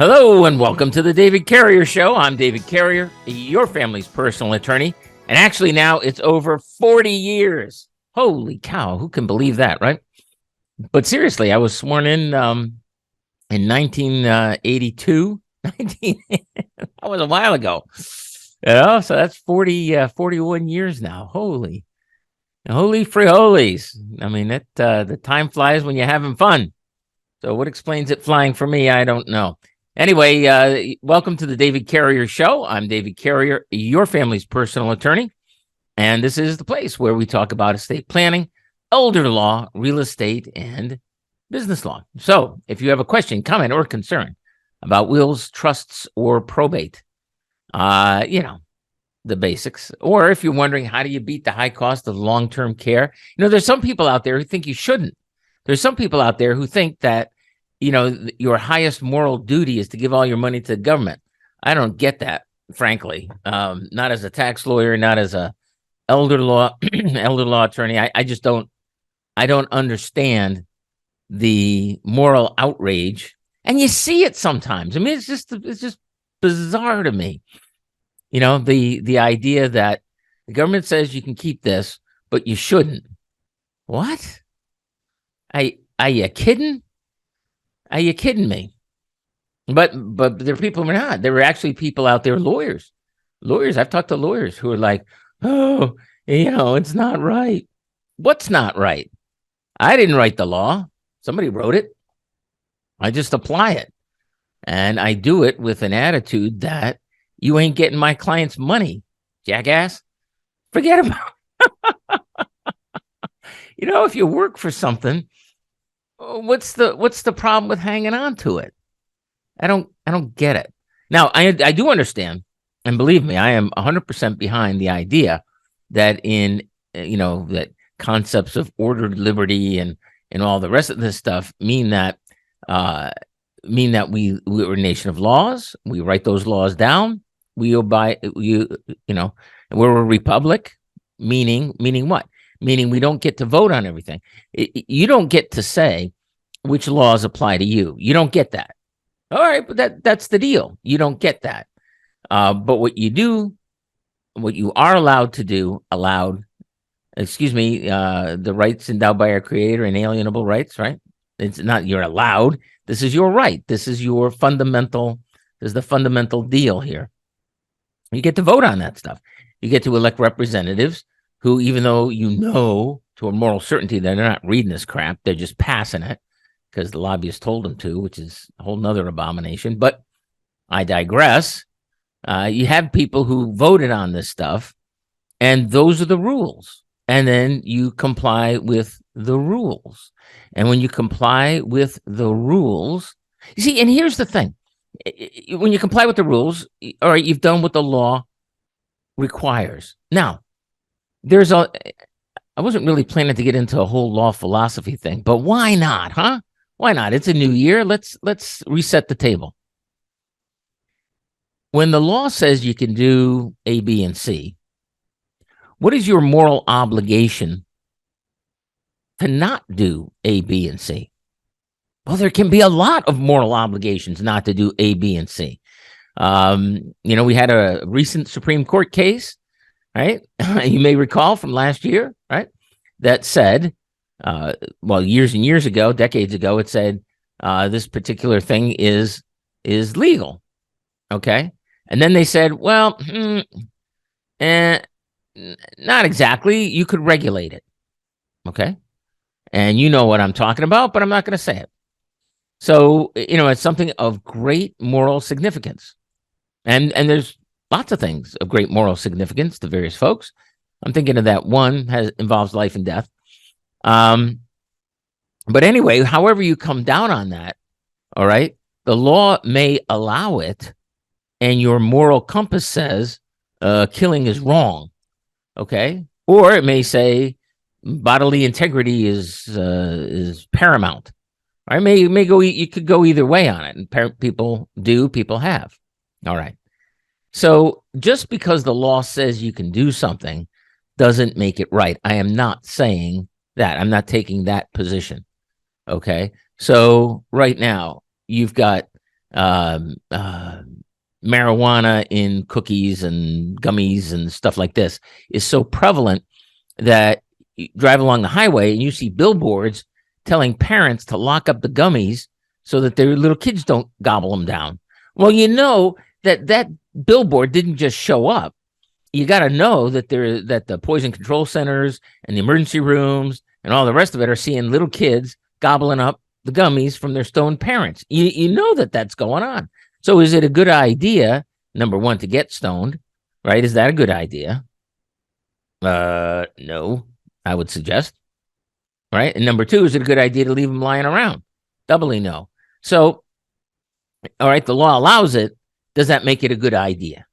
Hello and welcome to the David Carrier Show. I'm David Carrier, your family's personal attorney. And actually now it's over 40 years. Holy cow, who can believe that, right? But seriously, I was sworn in 1982. That was a while ago. So that's 41 years now. Holy friholies. I mean, the time flies when you're having fun. So what explains it flying for me, I don't know. Anyway, welcome to the David Carrier Show. I'm David Carrier, your family's personal attorney. And this is the place where we talk about estate planning, elder law, real estate, and business law. So if you have a question, comment, or concern about wills, trusts, or probate, the basics. Or if you're wondering, how do you beat the high cost of long-term care? There's some people out there who think you shouldn't. There's some people out there who think that your highest moral duty is to give all your money to the government. I don't get that, frankly. Not as a tax lawyer, not as a elder law attorney. I just don't. I don't understand the moral outrage, and you see it sometimes. I mean, it's just bizarre to me. The idea that the government says you can keep this, but you shouldn't. What? Are you kidding? Are you kidding me? But there are people who are not. There are actually people out there, lawyers. I've talked to lawyers who are like, oh, it's not right. What's not right? I didn't write the law. Somebody wrote it. I just apply it. And I do it with an attitude that you ain't getting my client's money, jackass. Forget about it. If you work for something, what's the problem with hanging on to it? I don't get it. Now, I do understand, and believe me, I am 100% behind the idea that that concepts of ordered liberty and all the rest of this stuff mean that we're a nation of laws. We write those laws down. We obey. We're a republic. Meaning what? Meaning we don't get to vote on everything. You don't get to say which laws apply to you. You don't get that. All right, but that's the deal. You don't get that. But what you are allowed to do, the rights endowed by our Creator, inalienable rights, right? It's not you're allowed. This is your right. This is your fundamental. This is the fundamental deal here. You get to vote on that stuff. You get to elect representatives who, even though to a moral certainty that they're not reading this crap, they're just passing it because the lobbyists told them to, which is a whole nother abomination. But I digress. You have people who voted on this stuff, and those are the rules. And then you comply with the rules. And when you comply with the rules, you see, and here's the thing. When you comply with the rules, all right, you've done what the law requires. Now, I wasn't really planning to get into a whole law philosophy thing, but why not, huh? Why not? It's a new year. Let's reset the table. When the law says you can do A, B, and C, what is your moral obligation to not do A, B, and C? Well, there can be a lot of moral obligations not to do A, B, and C. We had a recent Supreme Court case, right? You may recall from last year, right? That said, years and years ago, decades ago, it said this particular thing is legal. Okay. And then they said, well, not exactly. You could regulate it. Okay. And you know what I'm talking about, but I'm not going to say it. So, it's something of great moral significance. And there's lots of things of great moral significance to various folks. I'm thinking of that one involves life and death. But anyway, however you come down on that, all right, the law may allow it, and your moral compass says killing is wrong, okay? Or it may say bodily integrity is paramount. All right, may go. You could go either way on it, and people have. All right. So just because the law says you can do something doesn't make it right. I am not saying that. I'm not taking that position. Okay. So right now you've got marijuana in cookies and gummies and stuff like this is so prevalent that you drive along the highway and you see billboards telling parents to lock up the gummies so that their little kids don't gobble them down. Well, you know that billboard didn't just show up. You got to know that that the poison control centers and the emergency rooms and all the rest of it are seeing little kids gobbling up the gummies from their stoned parents. You know that that's going on. So is it a good idea, number one, to get stoned, right? Is that a good idea? No, I would suggest, right? And number two, is it a good idea to leave them lying around? Doubly no. So, all right, the law allows it. Does that make it a good idea?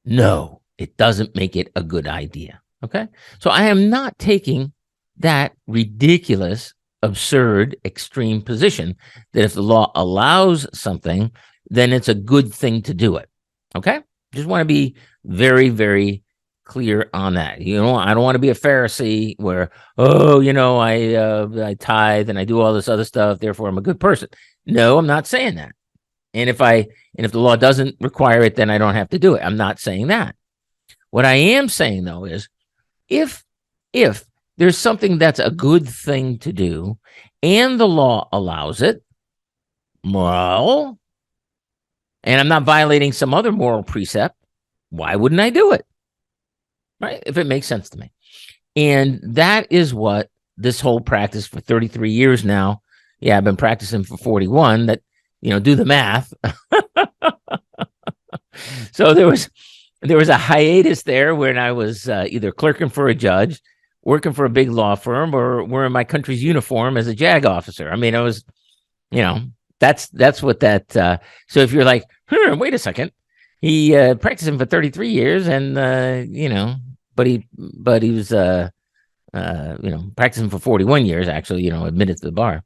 No, it doesn't make it a good idea. Okay. So I am not taking that ridiculous, absurd, extreme position that if the law allows something, then it's a good thing to do it. Okay. Just want to be very, very clear on that. You know, I don't want to be a Pharisee where, oh, you know, I tithe and I do all this other stuff, therefore I'm a good person. No, I'm not saying that. And if the law doesn't require it, then I don't have to do it. I'm not saying that. What I am saying though is if there's something that's a good thing to do and the law allows it, well, and I'm not violating some other moral precept, why wouldn't I do it? Right? If it makes sense to me. And that is what this whole practice for 33 years now. Yeah, I've been practicing for 41. That, you know, do the math. So there was a hiatus there when I was either clerking for a judge, working for a big law firm, or wearing my country's uniform as a JAG officer. I mean, I was, you know, that's what that. So if you're like, wait a second, he practicing for 33 years, and you know, but he was you know, practicing for 41 years actually, you know, admitted to the bar.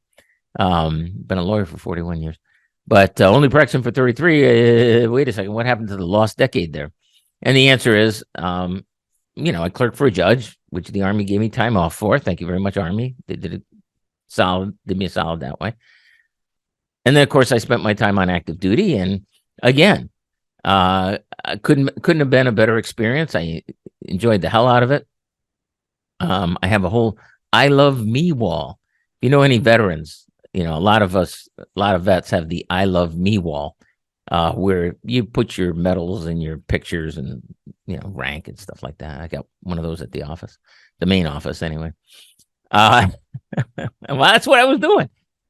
Been a lawyer for 41 years, but only practicing for 33. Wait a second, what happened to the lost decade there? And the answer is, you know, I clerked for a judge, which the Army gave me time off for. Thank you very much, Army. They did me a solid that way. And then, of course, I spent my time on active duty. And again, I couldn't have been a better experience. I enjoyed the hell out of it. I have a whole I Love Me wall. If you know any veterans, you know, a lot of vets have the I Love Me wall, where you put your medals and your pictures and, you know, rank and stuff like that. I got one of those at the office, the main office anyway. Well, that's what I was doing.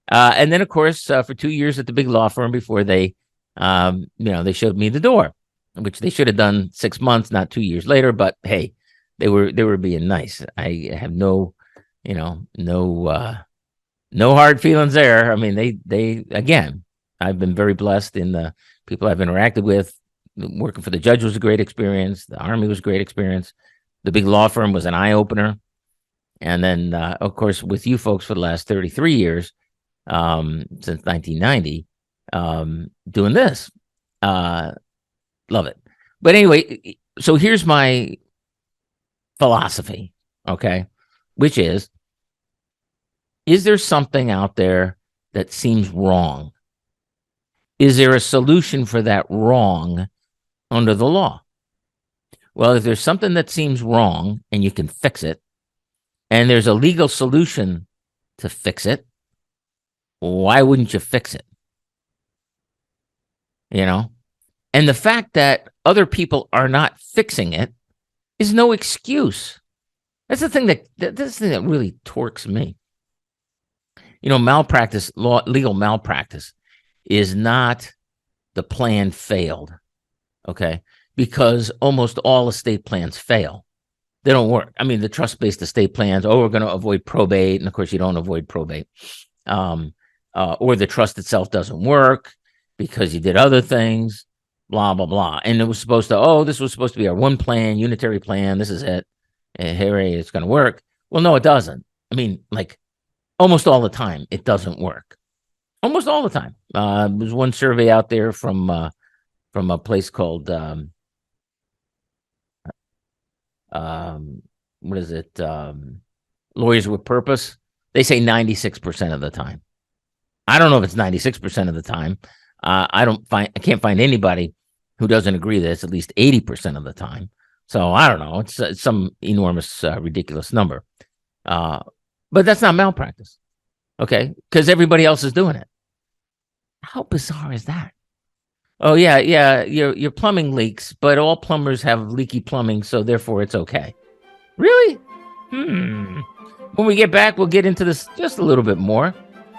And then, of course, for 2 years at the big law firm before they, you know, they showed me the door, which they should have done 6 months, not 2 years later. But hey, they were being nice. I have no hard feelings there. I mean, they again, I've been very blessed in the people I've interacted with. Working for the judge was a great experience. The Army was a great experience. The big law firm was an eye opener. And then, of course, with you folks for the last 33 years, since 1990, doing this, love it. But anyway, so here's my philosophy, okay, which is there something out there that seems wrong? Is there a solution for that wrong under the law? Well, if there's something that seems wrong and you can fix it, and there's a legal solution to fix it, why wouldn't you fix it? You know? And the fact that other people are not fixing it is no excuse. That's the thing that really torques me. You know, legal malpractice is not the plan failed, okay? Because almost all estate plans fail. They don't work. I mean, the trust-based estate plans, we're going to avoid probate. And of course, you don't avoid probate. Or the trust itself doesn't work because you did other things, blah, blah, blah. And it was supposed to, this was supposed to be our one plan, unitary plan. This is it. And hooray, it's going to work. Well, no, it doesn't. I mean, like almost all the time, it doesn't work. Almost all the time. There's one survey out there from a place called, what is it? Lawyers with Purpose. They say 96% of the time. I don't know if it's 96% of the time. I can't find anybody who doesn't agree that it's at least 80% of the time. So I don't know. It's some enormous, ridiculous number. But that's not malpractice. Okay. Because everybody else is doing it. How bizarre is that? Oh yeah. Your plumbing leaks, but all plumbers have leaky plumbing. So therefore it's okay. Really? When we get back, we'll get into this just a little bit more.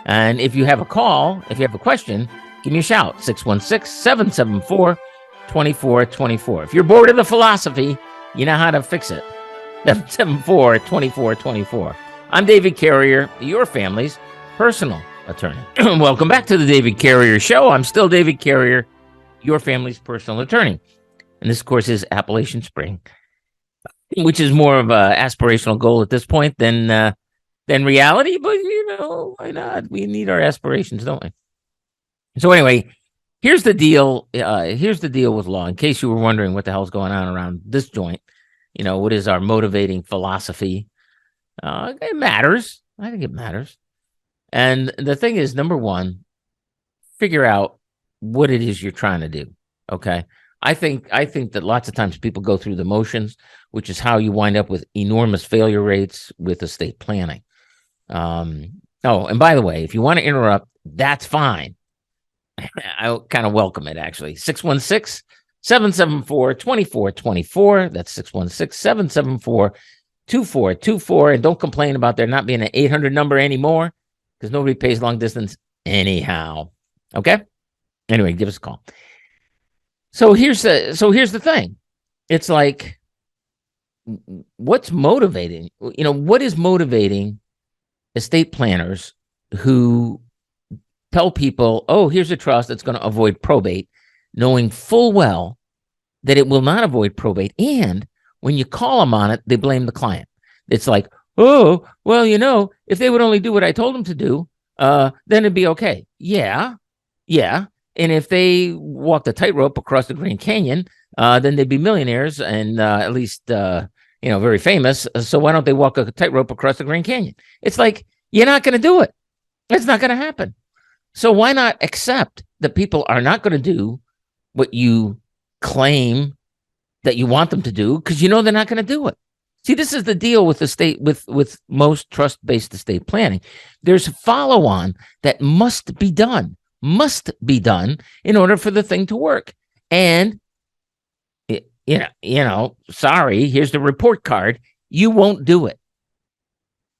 And if you have a call, if you have a question, give me a shout, 616-774-2424. If you're bored of the philosophy, you know how to fix it. 774-2424. I'm David Carrier, your family's personal attorney. Welcome back to the David Carrier Show. I'm still David Carrier, your family's personal attorney. And this, of course, is Appalachian Spring, which is more of an aspirational goal at this point than reality. But, why not? We need our aspirations, don't we? So anyway, here's the deal. Here's the deal with law. In case you were wondering what the hell's going on around this joint, what is our motivating philosophy? It matters. I think it matters. And the thing is, number one, figure out what it is you're trying to do. Okay. I think that lots of times people go through the motions, which is how you wind up with enormous failure rates with estate planning. Oh, and by the way, if you want to interrupt, that's fine. I kind of welcome it, actually. 616-774-2424. That's 616-774-2424. And don't complain about there not being an 800 number anymore, because nobody pays long distance anyhow. Okay? Anyway, give us a call. So here's the thing. It's like, what's motivating? What is motivating estate planners who tell people, oh, here's a trust that's going to avoid probate, knowing full well that it will not avoid probate. And when you call them on it, they blame the client. It's like, oh, well, if they would only do what I told them to do, then it'd be okay. Yeah. And if they walked a tightrope across the Grand Canyon, then they'd be millionaires and at least, very famous. So why don't they walk a tightrope across the Grand Canyon? It's like, you're not going to do it. It's not going to happen. So why not accept that people are not going to do what you claim that you want them to do, because they're not going to do it. See, this is the deal with with most trust-based estate planning. There's a follow-on that must be done in order for the thing to work. And sorry, here's the report card. You won't do it.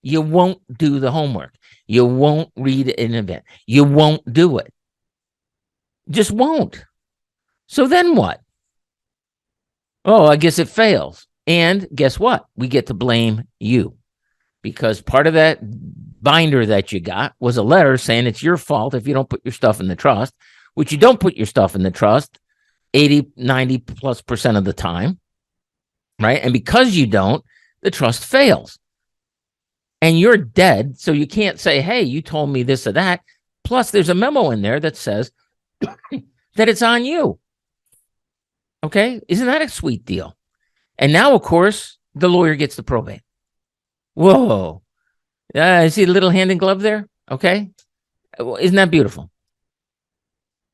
You won't do the homework. You won't read an event. You won't do it. Just won't. So then what? Oh, I guess it fails. And guess what? We get to blame you, because part of that binder that you got was a letter saying it's your fault if you don't put your stuff in the trust, which you don't put your stuff in the trust 80-90+% of the time, right? And because you don't, the trust fails. And you're dead, so you can't say, hey, you told me this or that. Plus, there's a memo in there that says that it's on you. Okay? Isn't that a sweet deal? And now, of course, the lawyer gets the probate. Whoa. See the little hand in glove there? Okay? Isn't that beautiful?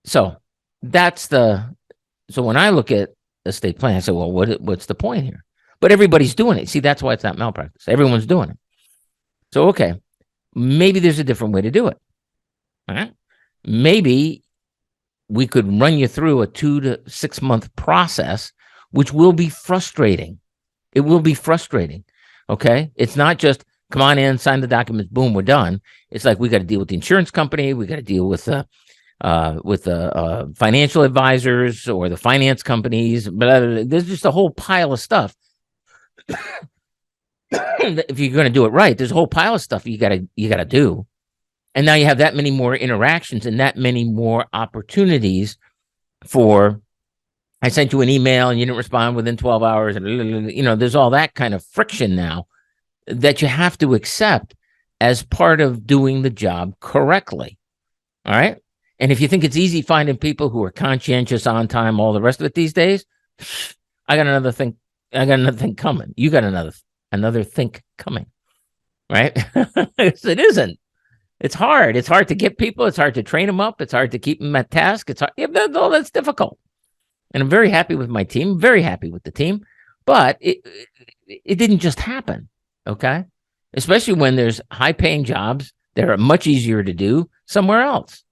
So when I look at estate plan, I say, well, what's the point here? But everybody's doing it. See, that's why it's not malpractice. Everyone's doing it. So, okay, maybe there's a different way to do it. All right? Maybe we could run you through a 2 to 6 month process, which will be frustrating. It will be frustrating. Okay? It's not just come on in, sign the documents, boom, we're done. It's like we got to deal with the insurance company. We got to deal with the financial advisors or the finance companies. But there's just a whole pile of stuff. If you're going to do it right, there's a whole pile of stuff you got to do. And now you have that many more interactions and that many more opportunities for, I sent you an email and you didn't respond within 12 hours. And, there's all that kind of friction now that you have to accept as part of doing the job correctly. All right. And if you think it's easy finding people who are conscientious, on time, all the rest of it these days, I got another thing coming. You got another think coming, right? It isn't. It's hard. It's hard to get people. It's hard to train them up. It's hard to keep them at task. It's hard. Yeah, that's difficult. And I'm very happy with my team, very happy with the team. But it didn't just happen, okay? Especially when there's high-paying jobs that are much easier to do somewhere else.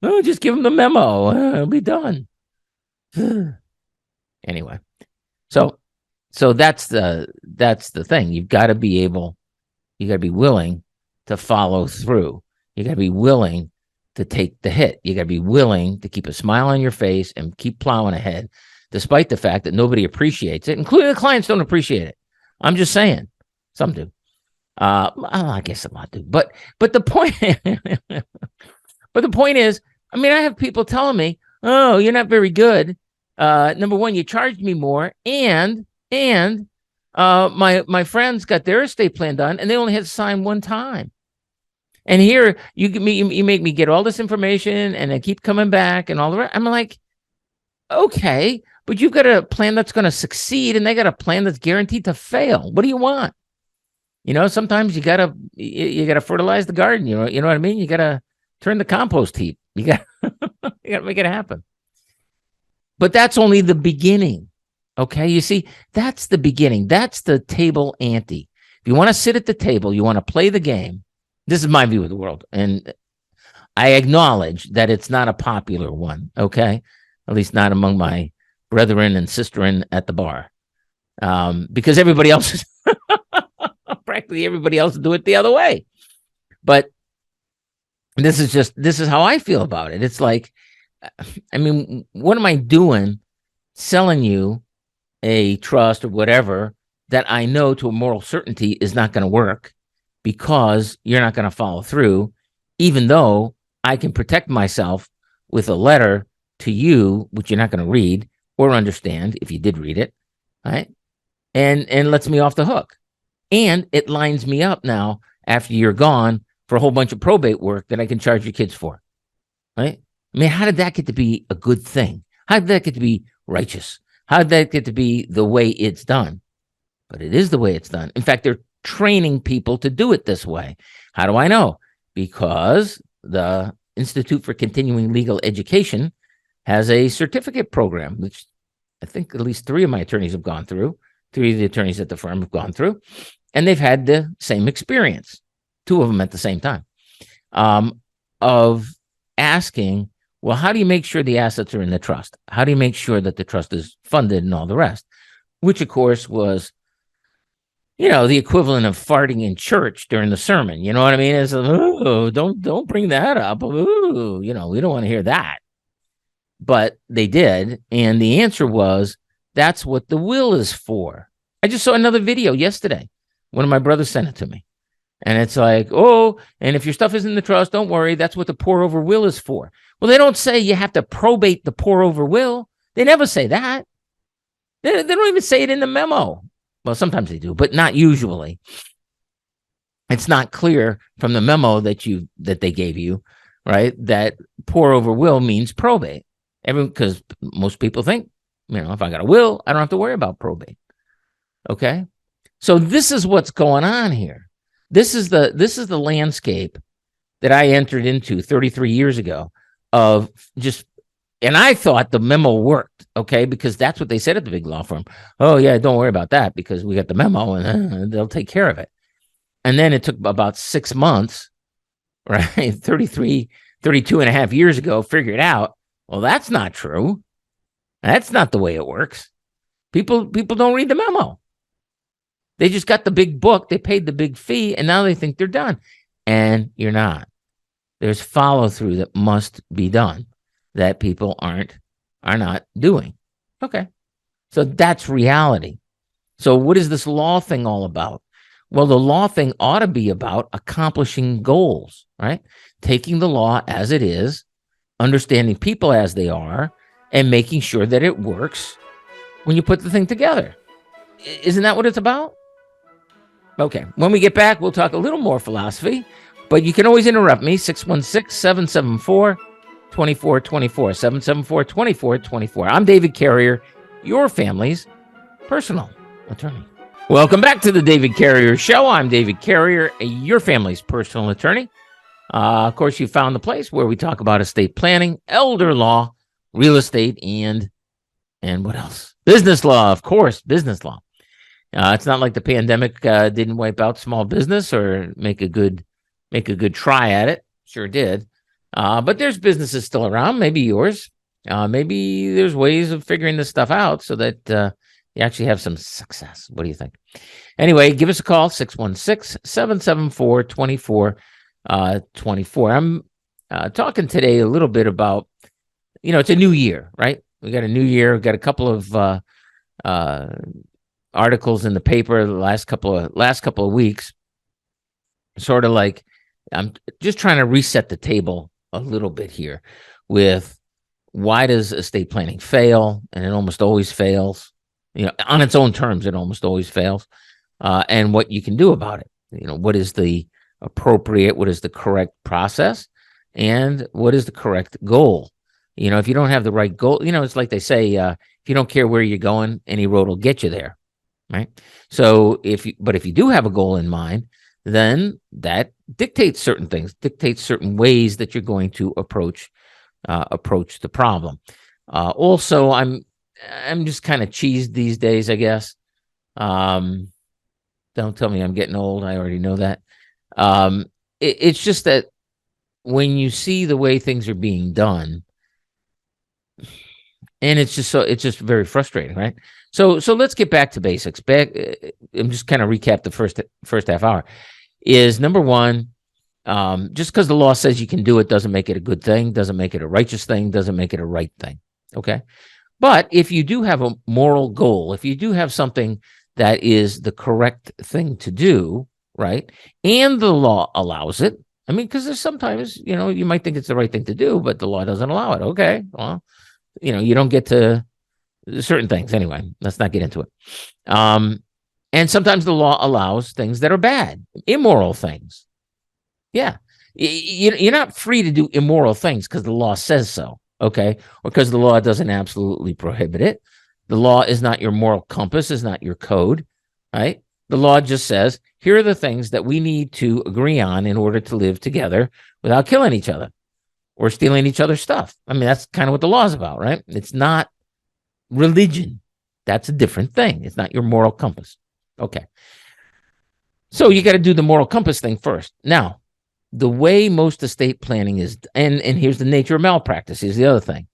Oh, just give them the memo. It'll be done. Anyway, so that's the thing. You've got to be willing to follow through. You got to be willing to take the hit. You got to be willing to keep a smile on your face and keep plowing ahead, despite the fact that nobody appreciates it, including the clients don't appreciate it. I'm just saying, some do. I guess a lot do. But the point, but the point is, I mean, I have people telling me, "Oh, you're not very good. Number one, you charged me more, and my friends got their estate plan done, and they only had to sign one time. And here you make me get all this information, and I keep coming back, and all the rest." I'm like, okay, but you've got a plan that's going to succeed, and they got a plan that's guaranteed to fail. What do you want? Sometimes you gotta fertilize the garden. You know what I mean? You gotta turn the compost heap. You gotta make it happen. But that's only the beginning. Okay, you see, that's the beginning. That's the table ante. If you want to sit at the table, you want to play the game. This is my view of the world, and I acknowledge that it's not a popular one. Okay, at least not among my brethren and sisterin at the bar, because everybody else is practically everybody else do it the other way. But this is how I feel about it. It's like, I mean, what am I doing selling you a trust or whatever that I know to a moral certainty is not going to work because you're not going to follow through, even though I can protect myself with a letter to you, which you're not going to read or understand if you did read it, right? And lets me off the hook. And it lines me up now after you're gone for a whole bunch of probate work that I can charge your kids for, right? I mean, how did that get to be a good thing? How did that get to be righteous? How did that get to be the way it's done? But it is the way it's done. In fact, they're training people to do it this way. How do I know? Because the Institute for Continuing Legal Education has a certificate program, which I think at least 3 of my attorneys have gone through. 3 of the attorneys at the firm have gone through, and they've had the same experience, 2 of them at the same time, of asking, well, how do you make sure the assets are in the trust? How do you make sure that the trust is funded and all the rest? Which, of course, was, the equivalent of farting in church during the sermon. You know what I mean? It's, oh, don't bring that up. Ooh, we don't want to hear that. But they did, and the answer was, that's what the will is for. I just saw another video yesterday. One of my brothers sent it to me. And it's like, oh, and if your stuff is in the trust, don't worry. That's what the pour over will is for. Well, they don't say you have to probate the pour over will. They never say that. They don't even say it in the memo. Well, sometimes they do, but not usually. It's not clear from the memo that they gave you, right, that pour over will means probate. Because most people think, if I got a will, I don't have to worry about probate. Okay? So this is what's going on here. This is the landscape that I entered into 33 years ago of just, and I thought the memo worked, okay? Because that's what they said at the big law firm. Oh, yeah, don't worry about that because we got the memo and they'll take care of it. And then it took about 6 months, right? 32 and a half years ago, figure it out. Well, that's not true. That's not the way it works. People don't read the memo. They just got the big book. They paid the big fee, and now they think they're done. And you're not. There's follow through that must be done that people are not doing. Okay. So that's reality. So what is this law thing all about? Well, the law thing ought to be about accomplishing goals, right? Taking the law as it is, understanding people as they are, and making sure that it works when you put the thing together. Isn't that what it's about? Okay. When we get back, we'll talk a little more philosophy, but you can always interrupt me, 616-774-2424, 774-2424. I'm David Carrier, your family's personal attorney. Welcome back to the David Carrier Show. I'm David Carrier, your family's personal attorney. Of course, you found the place where we talk about estate planning, elder law, real estate, and what else? Business law, of course, business law. It's not like the pandemic didn't wipe out small business or make a good try at it. Sure did. But there's businesses still around, maybe yours. Maybe there's ways of figuring this stuff out so that you actually have some success. What do you think? Anyway, give us a call, 616-774-2424. I'm talking today a little bit about, it's a new year, right? We got a new year. We've got a couple of articles in the paper the last couple of weeks. Sort of like I'm just trying to reset the table a little bit here with why does estate planning fail? And it almost always fails. On its own terms, it almost always fails. And what you can do about it. What is the appropriate, what is the correct process, and what is the correct goal? If you don't have the right goal, it's like they say, if you don't care where you're going, any road will get you there, right? So if you do have a goal in mind, then that dictates certain things, dictates certain ways that you're going to approach the problem. Also, I'm just kind of cheesed these days, I guess. Don't tell me I'm getting old. I already know that. It's just that when you see the way things are being done, and it's just very frustrating, right? So let's get back to basics. I'm just kind of recap the first half hour. Is number one, just because the law says you can do it doesn't make it a good thing, doesn't make it a righteous thing, doesn't make it a right thing. Okay. But if you do have a moral goal, if you do have something that is the correct thing to do, right, and the law allows it, I mean, because there's sometimes, you might think it's the right thing to do, but the law doesn't allow it. Okay. Well, you don't get to certain things. Anyway, let's not get into it. And sometimes the law allows things that are bad, immoral things. Yeah. You're not free to do immoral things because the law says so, okay? Or because the law doesn't absolutely prohibit it. The law is not your moral compass, is not your code, right? The law just says, here are the things that we need to agree on in order to live together without killing each other or stealing each other's stuff. I mean, that's kind of what the law is about, right? It's not religion. That's a different thing. It's not your moral compass. Okay. So you got to do the moral compass thing first. Now, the way most estate planning is, and here's the nature of malpractice, here's the other thing.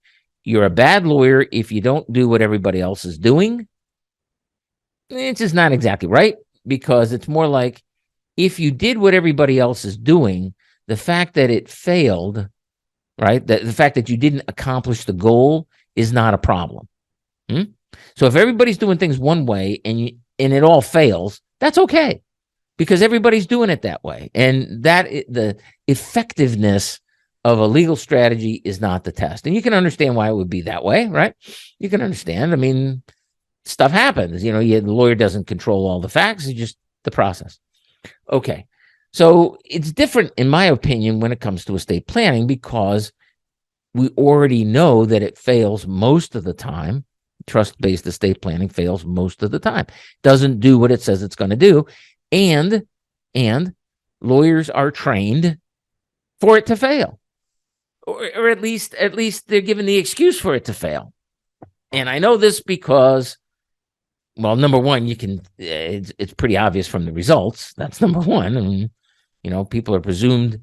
You're a bad lawyer if you don't do what everybody else is doing. It's just not exactly right, because it's more like if you did what everybody else is doing, the fact that it failed, right, the fact that you didn't accomplish the goal is not a problem. So if everybody's doing things one way and it all fails, that's okay, because everybody's doing it that way. And that the effectiveness of a legal strategy is not the test. And you can understand why it would be that way, right? You can understand. I mean, stuff happens. The lawyer doesn't control all the facts. It's just the process. Okay. So it's different, in my opinion, when it comes to estate planning, because we already know that it fails most of the time. Trust-based estate planning fails most of the time. Doesn't do what it says it's going to do. And lawyers are trained for it to fail. Or at least they're given the excuse for it to fail. And I know this because, well, number one, it's pretty obvious from the results. That's number one. I mean, people are presumed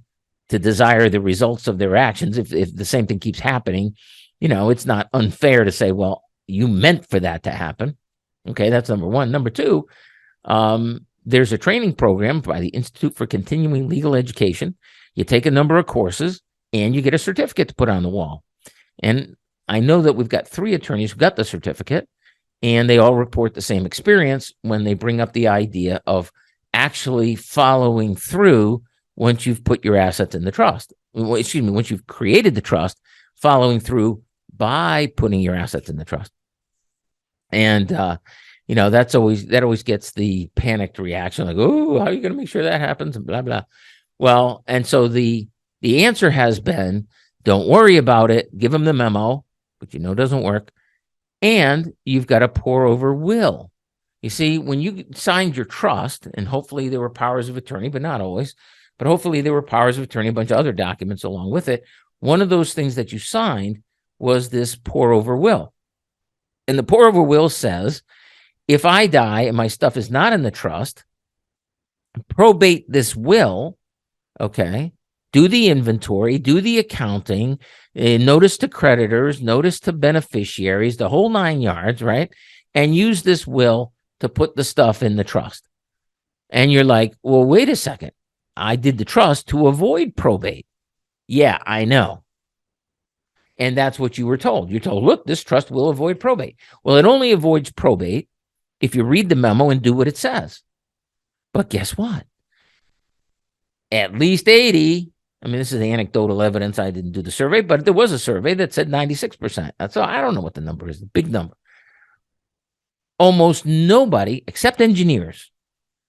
to desire the results of their actions. If the same thing keeps happening, it's not unfair to say, well, you meant for that to happen. Okay, that's number one. Number two, there's a training program by the Institute for Continuing Legal Education. You take a number of courses and you get a certificate to put on the wall. And I know that we've got 3 attorneys who got the certificate, and they all report the same experience when they bring up the idea of actually following through once you've put your assets in the trust. Once you've created the trust, following through by putting your assets in the trust. And, that always gets the panicked reaction, like, oh, how are you going to make sure that happens? And blah, blah. Well, and so the answer has been, don't worry about it. Give them the memo, which doesn't work. And you've got a pour over will. You see, when you signed your trust, and hopefully there were powers of attorney, but not always, but hopefully there were powers of attorney, a bunch of other documents along with it. One of those things that you signed was this pour over will. And the pour over will says, if I die and my stuff is not in the trust, probate this will, okay, do the inventory, do the accounting, notice to creditors, notice to beneficiaries, the whole 9 yards, right? And use this will to put the stuff in the trust. And you're like, well, wait a second. I did the trust to avoid probate. Yeah, I know. And that's what you were told. You're told, look, this trust will avoid probate. Well, it only avoids probate if you read the memo and do what it says. But guess what? At least 80. I mean, this is anecdotal evidence. I didn't do the survey, but there was a survey that said 96%. That's all. I don't know what the number is. The big number. Almost nobody, except engineers.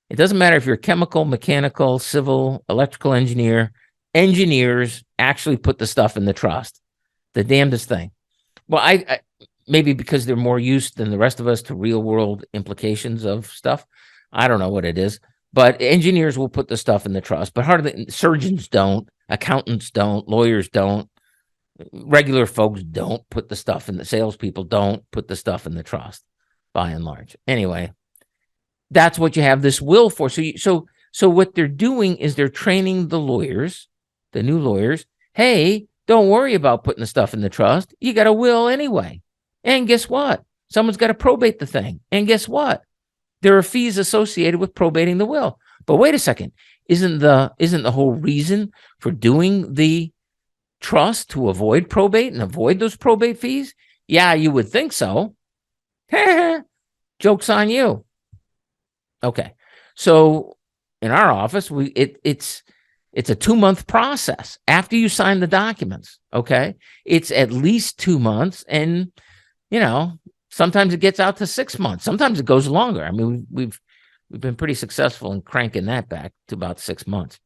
It doesn't matter if you're a chemical, mechanical, civil, electrical engineer. Engineers actually put the stuff in the trust. The damnedest thing. Well, I maybe because they're more used than the rest of us to real world implications of stuff. I don't know what it is, but engineers will put the stuff in the trust, but hardly surgeons don't, accountants don't, lawyers don't, regular folks don't put the stuff in the salespeople don't put the stuff in the trust by and large. Anyway, that's what you have this will for. So what they're doing is they're training the lawyers, the new lawyers. Hey, don't worry about putting the stuff in the trust. You got a will anyway. And guess what? Someone's got to probate the thing. And guess what? There are fees associated with probating the will. But wait a second. Isn't the whole reason for doing the trust to avoid probate and avoid those probate fees? Yeah, you would think so. Joke's on you. Okay. So in our office, it's a 2-month process after you sign the documents. Okay. It's at least 2 months. And, sometimes it gets out to 6 months. Sometimes it goes longer. I mean, we've been pretty successful in cranking that back to about 6 months.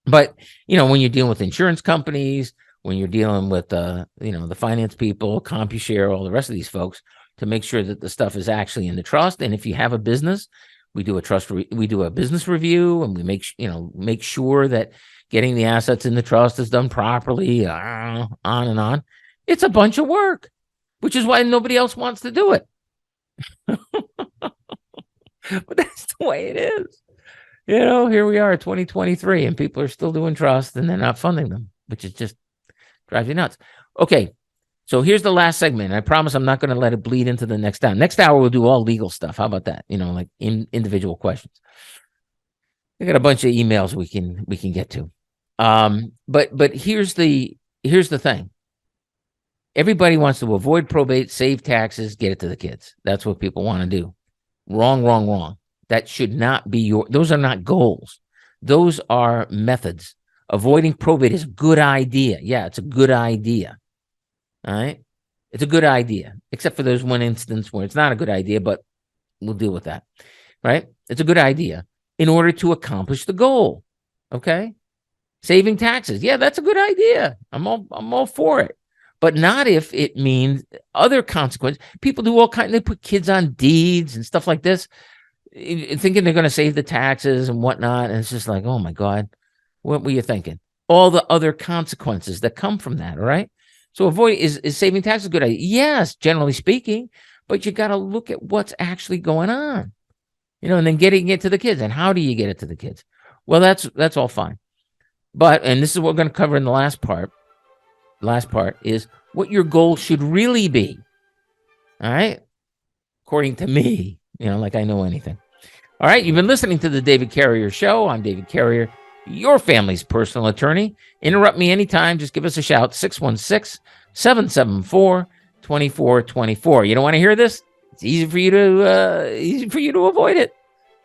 But, when you're dealing with insurance companies, when you're dealing with, the finance people, CompuShare, all the rest of these folks, to make sure that the stuff is actually in the trust. And if you have a business, we do a business review, and we make sure that getting the assets in the trust is done properly, on and on. It's a bunch of work, which is why nobody else wants to do it. But that's the way it is. Here we are, 2023, and people are still doing trust, and they're not funding them, which is just drives you nuts. Okay. So here's the last segment. I promise I'm not going to let it bleed into the next hour. Next hour, we'll do all legal stuff. How about that? Like individual questions. I got a bunch of emails we can get to. But here's the thing. Everybody wants to avoid probate, save taxes, get it to the kids. That's what people want to do. Wrong. That should not be those are not goals. Those are methods. Avoiding probate is a good idea. Yeah, it's a good idea. All right. It's a good idea, except for there's one instance where it's not a good idea, but we'll deal with that. Right. It's a good idea in order to accomplish the goal. Okay. Saving taxes. Yeah, that's a good idea. I'm all for it, but not if it means other consequences. People do all kinds. They put kids on deeds and stuff like this, thinking they're going to save the taxes and whatnot. And it's just like, oh my God, what were you thinking? All the other consequences that come from that. All right. So avoid is saving taxes a good idea? Yes, generally speaking, but you got to look at what's actually going on, and then getting it to the kids. And how do you get it to the kids? Well, that's all fine. But, and this is what we're going to cover in the last part. The last part is what your goal should really be. All right. According to me, like I know anything. All right. You've been listening to the David Carrier Show. I'm David Carrier, your family's personal attorney. Interrupt me anytime. Just give us a shout. 616-774-2424. You don't want to hear this? It's easy for you to avoid it.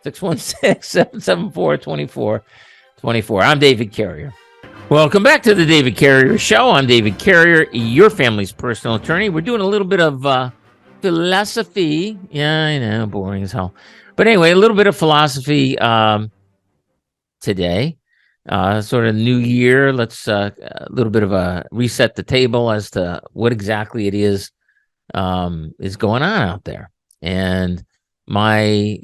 616-774-2424. I'm David Carrier. Welcome back to the David Carrier Show. I'm David Carrier, your family's personal attorney. We're doing a little bit of philosophy. Yeah, I know, boring as hell. But anyway, a little bit of philosophy today. Sort of new year. Let's a little bit of a reset the table as to what exactly it is going on out there. And my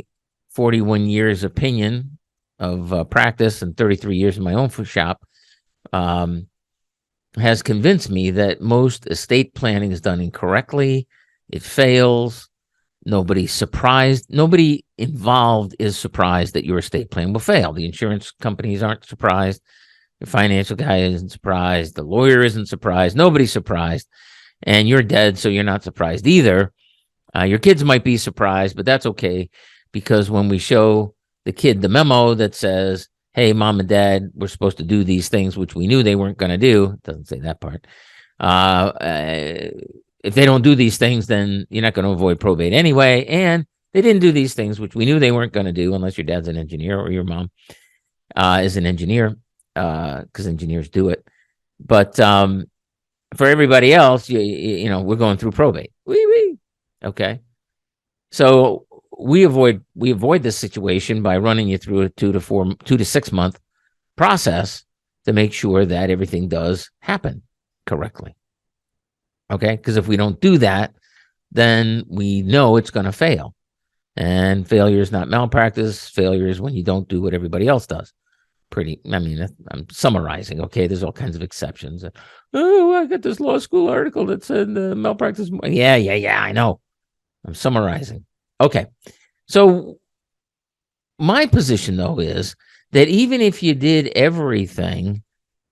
41 years opinion of practice and 33 years in my own shop has convinced me that most estate planning is done incorrectly. It fails. Nobody's surprised. Nobody involved is surprised that your estate plan will fail. The insurance companies aren't surprised. The financial guy isn't surprised. The lawyer isn't surprised. Nobody's surprised. And you're dead, so you're not surprised either. Your kids might be surprised, but that's okay, because when we show the kid the memo that says, hey, mom and dad, we're supposed to do these things, which we knew they weren't going to do. It doesn't say that part. If they don't do these things, then you're not going to avoid probate anyway. And they didn't do these things, which we knew they weren't going to do, unless your dad's an engineer or your mom is an engineer, because engineers do it. But for everybody else, you know, we're going through probate. Wee. Okay. So we avoid this situation by running you through a 2 to 6 month process to make sure that everything does happen correctly. Okay. Because if we don't do that, then we know it's going to fail. And failure is not malpractice. Failure is when you don't do what everybody else does. I'm summarizing. Okay. There's all kinds of exceptions. Oh, I got this law school article that said malpractice. Yeah. I know. I'm summarizing. Okay. So my position, though, is that even if you did everything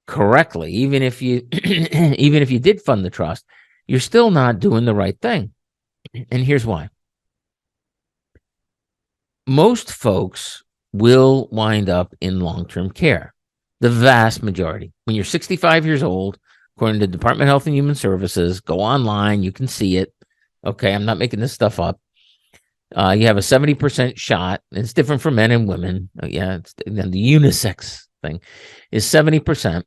correctly, even if you did fund the trust, you're still not doing the right thing. And here's why. Most folks will wind up in long-term care. The vast majority. When you're 65 years old, according to the Department of Health and Human Services, go online, you can see it. Okay, I'm not making this stuff up. You have a 70% shot. It's different for men and women. It's the unisex thing is 70%.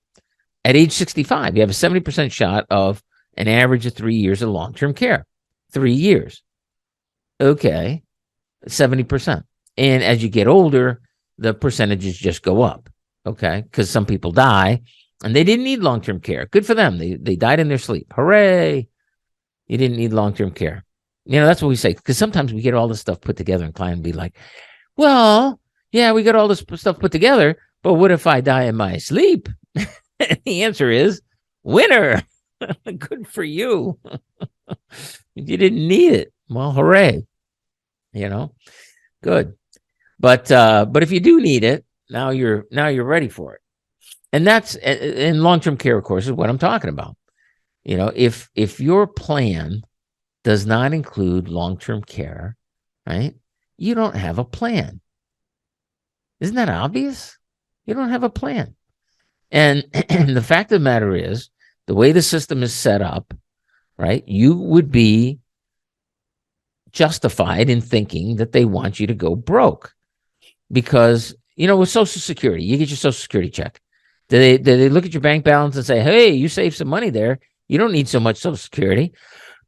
At age 65, you have a 70% shot of an average of 3 years of long-term care. 3 years. Okay, 70%. And as you get older, the percentages just go up. Okay, because some people die and they didn't need long-term care. Good for them. They died in their sleep. Hooray. You didn't need long-term care. You know, that's what we say. Because sometimes we get all this stuff put together and client be like, well, yeah, we got all this stuff put together, but what if I die in my sleep? The answer is winner. Good for you. You didn't need it. Well, hooray. You know, good. But if you do need it, now you're ready for it. And that's in long-term care, of course, is what I'm talking about. You know, if your plan does not include long-term care, right, you don't have a plan. Isn't that obvious? You don't have a plan. And the fact of the matter is, the way the system is set up, right, you would be justified in thinking that they want you to go broke. Because, you know, with Social Security, you get your Social Security check. Do they look at your bank balance and say, hey, you saved some money there. You don't need so much Social Security.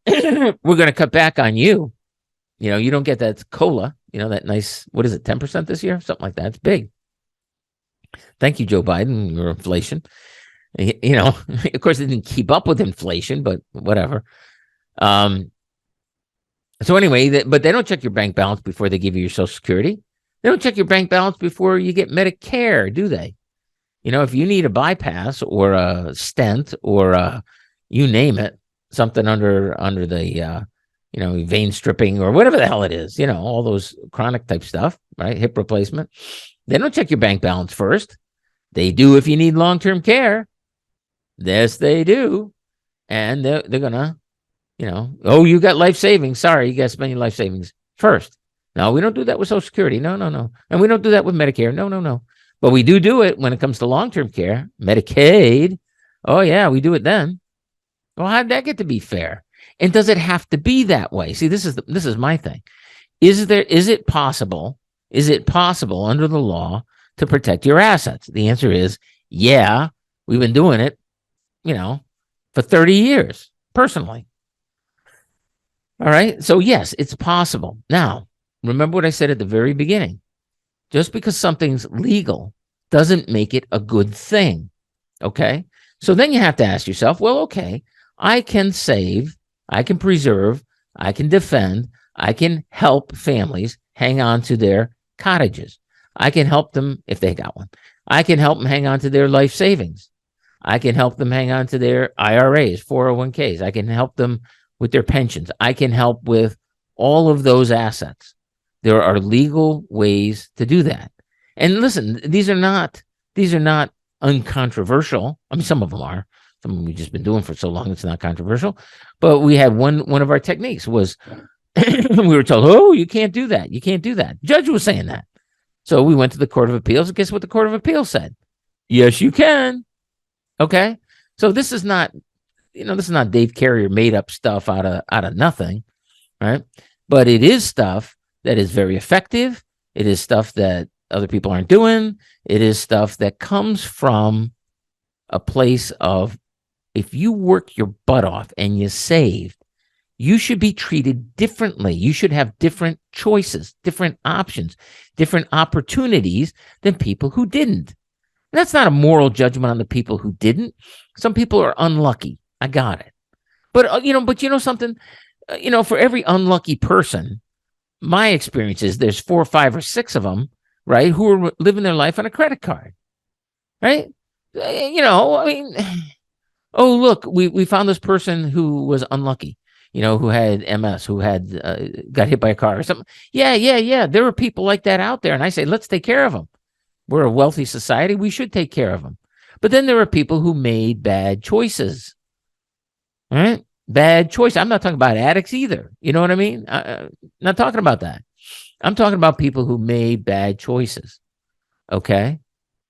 We're going to cut back on you. You know, you don't get that COLA, you know, that nice, what is it, 10% this year? Something like that. It's big. Thank you, Joe Biden, your inflation. You know, of course, they didn't keep up with inflation, but whatever. So anyway, but they don't check your bank balance before they give you your Social Security. They don't check your bank balance before you get Medicare, do they? You know, if you need a bypass or a stent or you name it, something under the, you know, vein stripping or whatever the hell it is, you know, all those chronic type stuff, right? Hip replacement. They don't check your bank balance first. They do if you need long-term care. Yes, they do. And they're going to, you know, oh, you got life savings. Sorry, you got to spend your life savings first. No, we don't do that with Social Security. No. And we don't do that with Medicare. No. But we do it when it comes to long-term care, Medicaid. Oh, yeah, we do it then. Well, how'd that get to be fair? And does it have to be that way? See, this is my thing. Is it possible under the law to protect your assets? The answer is, yeah, we've been doing it, you know, for 30 years, personally. All right. So yes, it's possible. Now, remember what I said at the very beginning. Just because something's legal doesn't make it a good thing. Okay. So then you have to ask yourself, well, okay, I can save, I can preserve, I can defend, I can help families hang on to their cottages. I can help them if they got one. I can help them hang on to their life savings. I can help them hang on to their IRAs, 401ks. I can help them with their pensions. I can help with all of those assets. There are legal ways to do that. And listen, these are not uncontroversial. I mean, some of them are. Some of them we've just been doing for so long, it's not controversial. But we had one of our techniques was we were told, oh, you can't do that. You can't do that. The judge was saying that. So we went to the Court of Appeals. And guess what the Court of Appeals said? Yes, you can. Okay. So this is not Dave Carrier made up stuff out of nothing, right? But it is stuff that is very effective. It is stuff that other people aren't doing. It is stuff that comes from a place of, if you work your butt off and you saved, you should be treated differently. You should have different choices, different options, different opportunities than people who didn't. And that's not a moral judgment on the people who didn't. Some people are unlucky. I got it. But, you know something, for every unlucky person, my experience is there's 4 or 5 or 6 of them, right, who are living their life on a credit card, right? Oh, look, we found this person who was unlucky, who had MS, who had got hit by a car or something. Yeah. There are people like that out there. And I say, let's take care of them. We're a wealthy society. We should take care of them. But then there are people who made bad choices, right? Bad choice. I'm not talking about addicts either. You know what I mean? Not talking about that. I'm talking about people who made bad choices. Okay.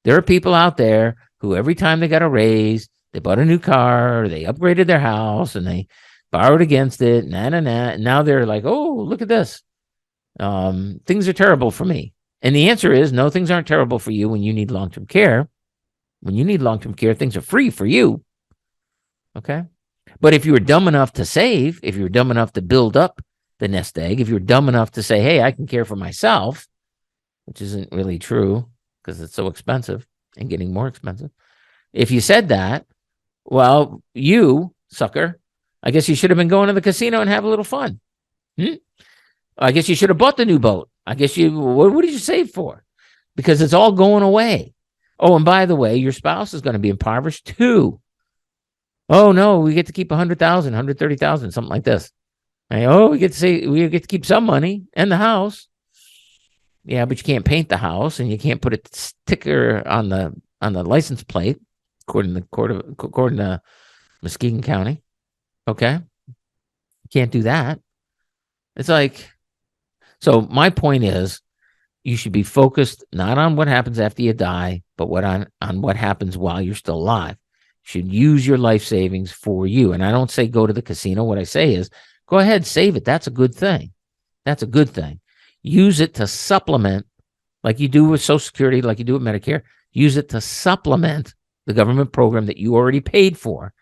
There are people out there who every time they got a raise, they bought a new car, or they upgraded their house and they borrowed against it. And now they're like, oh, look at this. Things are terrible for me. And the answer is no, things aren't terrible for you when you need long-term care. When you need long-term care, things are free for you. Okay. But if you were dumb enough to save, if you were dumb enough to build up the nest egg, if you're dumb enough to say, hey, I can care for myself, which isn't really true because it's so expensive and getting more expensive. If you said that, well, you sucker, I guess you should have been going to the casino and have a little fun. I guess you should have bought the new boat. I guess what did you save for? Because it's all going away. Oh, and by the way, your spouse is going to be impoverished too. Oh no, we get to keep 100,000, 130,000, something like this. And, we get to keep some money and the house. Yeah, but you can't paint the house and you can't put a sticker on the license plate, according to Muskegon County. Okay, you can't do that. It's like, so my point is, you should be focused not on what happens after you die, but on what happens while you're still alive. You should use your life savings for you. And I don't say go to the casino. What I say is go ahead, save it. That's a good thing. That's a good thing. Use it to supplement, like you do with Social Security, like you do with Medicare. Use it to supplement the government program that you already paid for,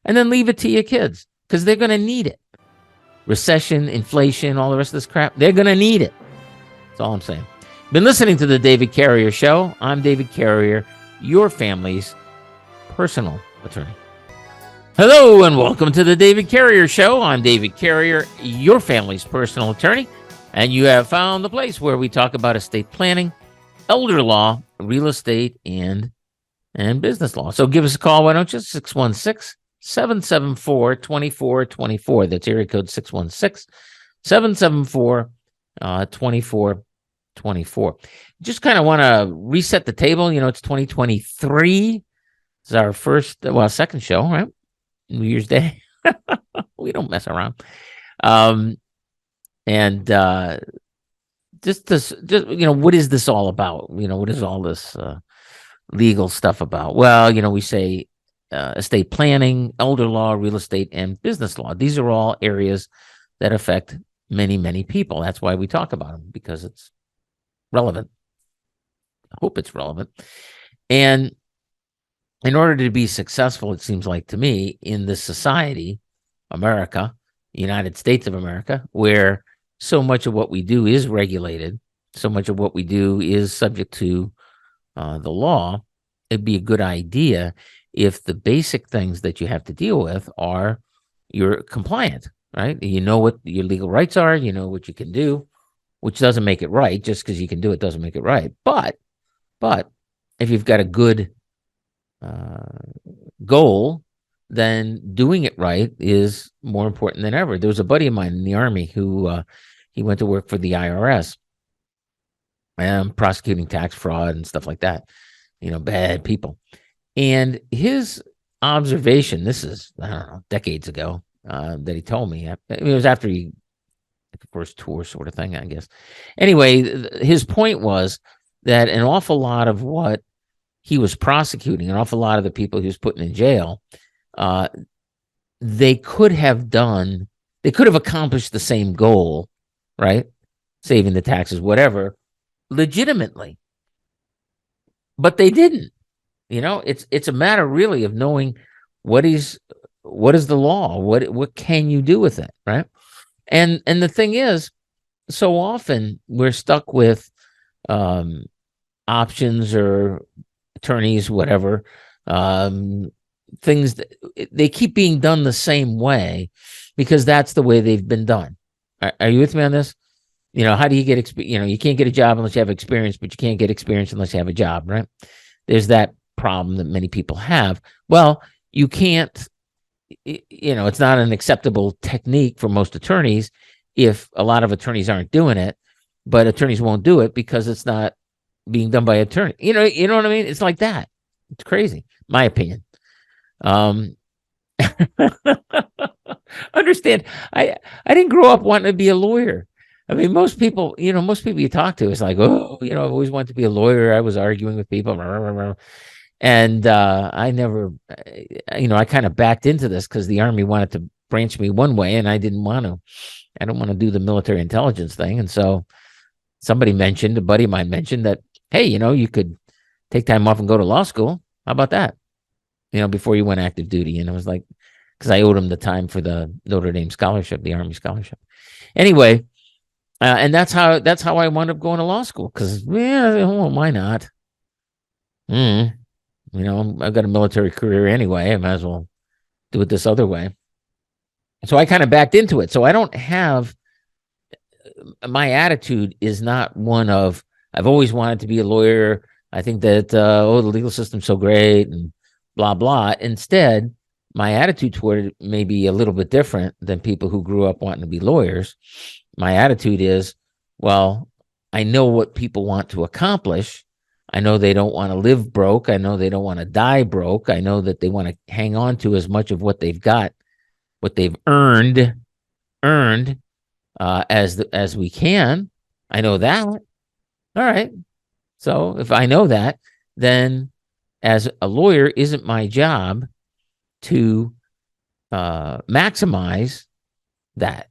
and then leave it to your kids because they're going to need it. Recession, inflation, all the rest of this crap, they're going to need it. That's all I'm saying. Been listening to the David Carrier Show. I'm David Carrier, your family's personal attorney. Hello and welcome to the David Carrier Show. I'm David Carrier, your family's personal attorney, and you have found the place where we talk about estate planning, elder law, real estate, and business law. So give us a call, why don't you? 616-774-2424. That's area code 616-774-2424. Just kind of want to reset the table. It's 2023. It's our second show, right? New Year's Day. We don't mess around. Just what is this all about? What is all this legal stuff about? Well, we say estate planning, elder law, real estate, and business law. These are all areas that affect many, many people. That's why we talk about them, because it's relevant. I hope it's relevant. And in order to be successful, it seems like to me, in this society, America, United States of America, where so much of what we do is regulated, so much of what we do is subject to the law, it'd be a good idea if the basic things that you have to deal with are you're compliant, right? You know what your legal rights are, you know what you can do, which doesn't make it right. Just because you can do it doesn't make it right. But if you've got a good goal, then doing it right is more important than ever. There was a buddy of mine in the Army who he went to work for the IRS and prosecuting tax fraud and stuff like that. Bad people. And his observation, this is, I don't know, decades ago, that he told me. It was after the first tour sort of thing, I guess. Anyway, his point was that an awful lot of what he was prosecuting, an awful lot of the people he was putting in jail, they could have accomplished the same goal, right? Saving the taxes, whatever, legitimately. But they didn't. It's a matter really of knowing what is the law, what can you do with it, right? And the thing is, so often we're stuck with options or attorneys, whatever, things that they keep being done the same way because that's the way they've been done. Are you with me on this? How do you get experience? You can't get a job unless you have experience, but you can't get experience unless you have a job, right? There's that problem that many people have. Well, you can't, it's not an acceptable technique for most attorneys if a lot of attorneys aren't doing it, but attorneys won't do it because it's not being done by attorney. You know what I mean? It's like that. It's crazy, my opinion. Understand, I didn't grow up wanting to be a lawyer. I mean, most people you talk to is like, oh, I've always wanted to be a lawyer. I was arguing with people. And I never, I kind of backed into this because the Army wanted to branch me one way and I didn't want to. I don't want to do the military intelligence thing. And so a buddy of mine mentioned that, hey, you could take time off and go to law school. How about that? Before you went active duty. And I was like, because I owed him the time for the Notre Dame scholarship, the Army scholarship. Anyway, and that's how I wound up going to law school because, why not? I've got a military career anyway. I might as well do it this other way. So I kind of backed into it. So I don't have, my attitude is not one of, I've always wanted to be a lawyer. I think that, the legal system's so great and blah, blah. Instead, my attitude toward it may be a little bit different than people who grew up wanting to be lawyers. My attitude is, well, I know what people want to accomplish. I know they don't want to live broke. I know they don't want to die broke. I know that they want to hang on to as much of what they've got, what they've earned as we can. I know that. All right. So if I know that, then as a lawyer, isn't my job to maximize that,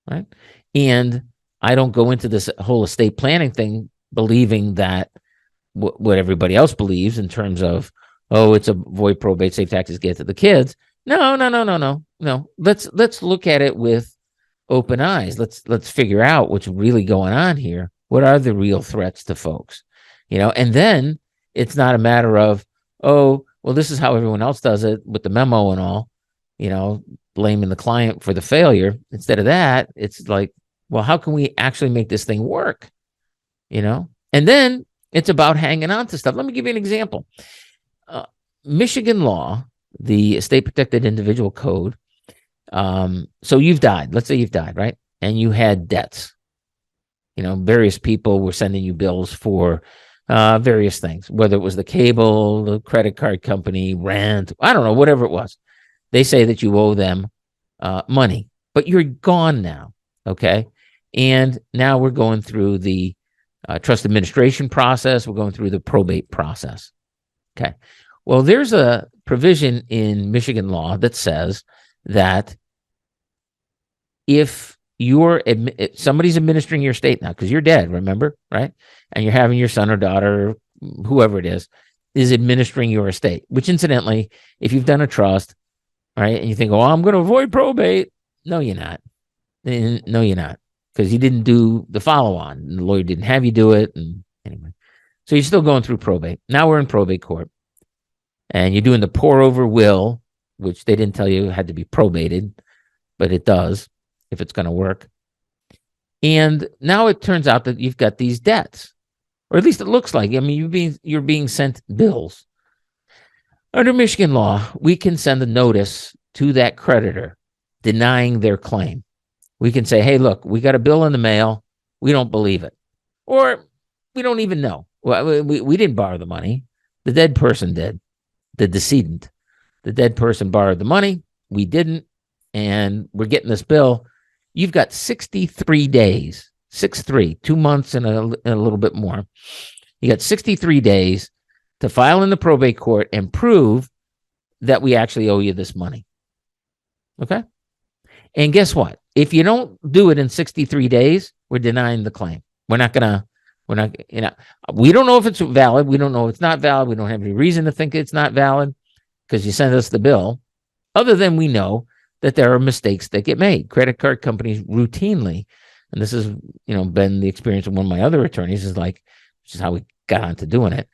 right? And I don't go into this whole estate planning thing believing that what everybody else believes in terms of, oh, it's avoid probate, save taxes, get to the kids. No. Let's look at it with open eyes. Let's figure out what's really going on here. What are the real threats to folks? And then it's not a matter of, oh, well, this is how everyone else does it with the memo and all, blaming the client for the failure. Instead of that, it's like, well, how can we actually make this thing work? And then it's about hanging on to stuff. Let me give you an example. Michigan law, the Estate Protected Individual Code. So you've died. Let's say you've died, right? And you had debts. Various people were sending you bills for various things, whether it was the cable, the credit card company, rent, I don't know, whatever it was. They say that you owe them money, but you're gone now, okay? And now we're going through the trust administration process. We're going through the probate process, okay? Well, there's a provision in Michigan law that says that if somebody's administering your estate now, because you're dead, remember, right? And you're having your son or daughter, whoever it is administering your estate, which incidentally, if you've done a trust, right, and you think, oh, I'm going to avoid probate. No, you're not. No, you're not. Because you didn't do the follow-on. The lawyer didn't have you do it. And anyway, so you're still going through probate. Now we're in probate court. And you're doing the pour-over will, which they didn't tell you had to be probated, but it does if it's going to work. And now it turns out that you've got these debts, or at least it looks like. I mean, you're being sent bills. Under Michigan law, we can send a notice to that creditor denying their claim. We can say, hey, look, we got a bill in the mail. We don't believe it. Or we don't even know. Well, we didn't borrow the money. The dead person did. The decedent. The dead person borrowed the money. We didn't. And we're getting this bill. You've got 63 days, 6-3, 2 months and a little bit more. You got 63 days to file in the probate court and prove that we actually owe you this money. Okay? And guess what? If you don't do it in 63 days, we're denying the claim. We don't know if it's valid. We don't know if it's not valid. We don't have any reason to think it's not valid because you sent us the bill, other than we know that there are mistakes that get made. Credit card companies routinely, and this has been the experience of one of my other attorneys, which is how we got onto doing it.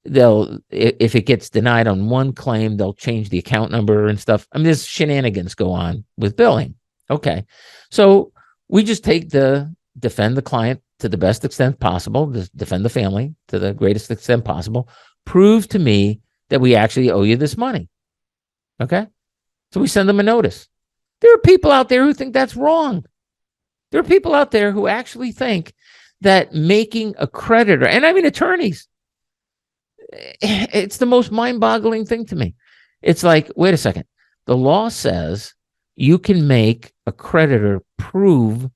They'll, if it gets denied on one claim, they'll change the account number and stuff. I mean, there's shenanigans go on with billing. Okay. So we just defend the client to the best extent possible, defend the family to the greatest extent possible, prove to me that we actually owe you this money. Okay. So we send them a notice. There are people out there who think that's wrong. There are people out there who actually think that making a creditor, and I mean attorneys, it's the most mind-boggling thing to me. It's like, wait a second. The law says you can make a creditor prove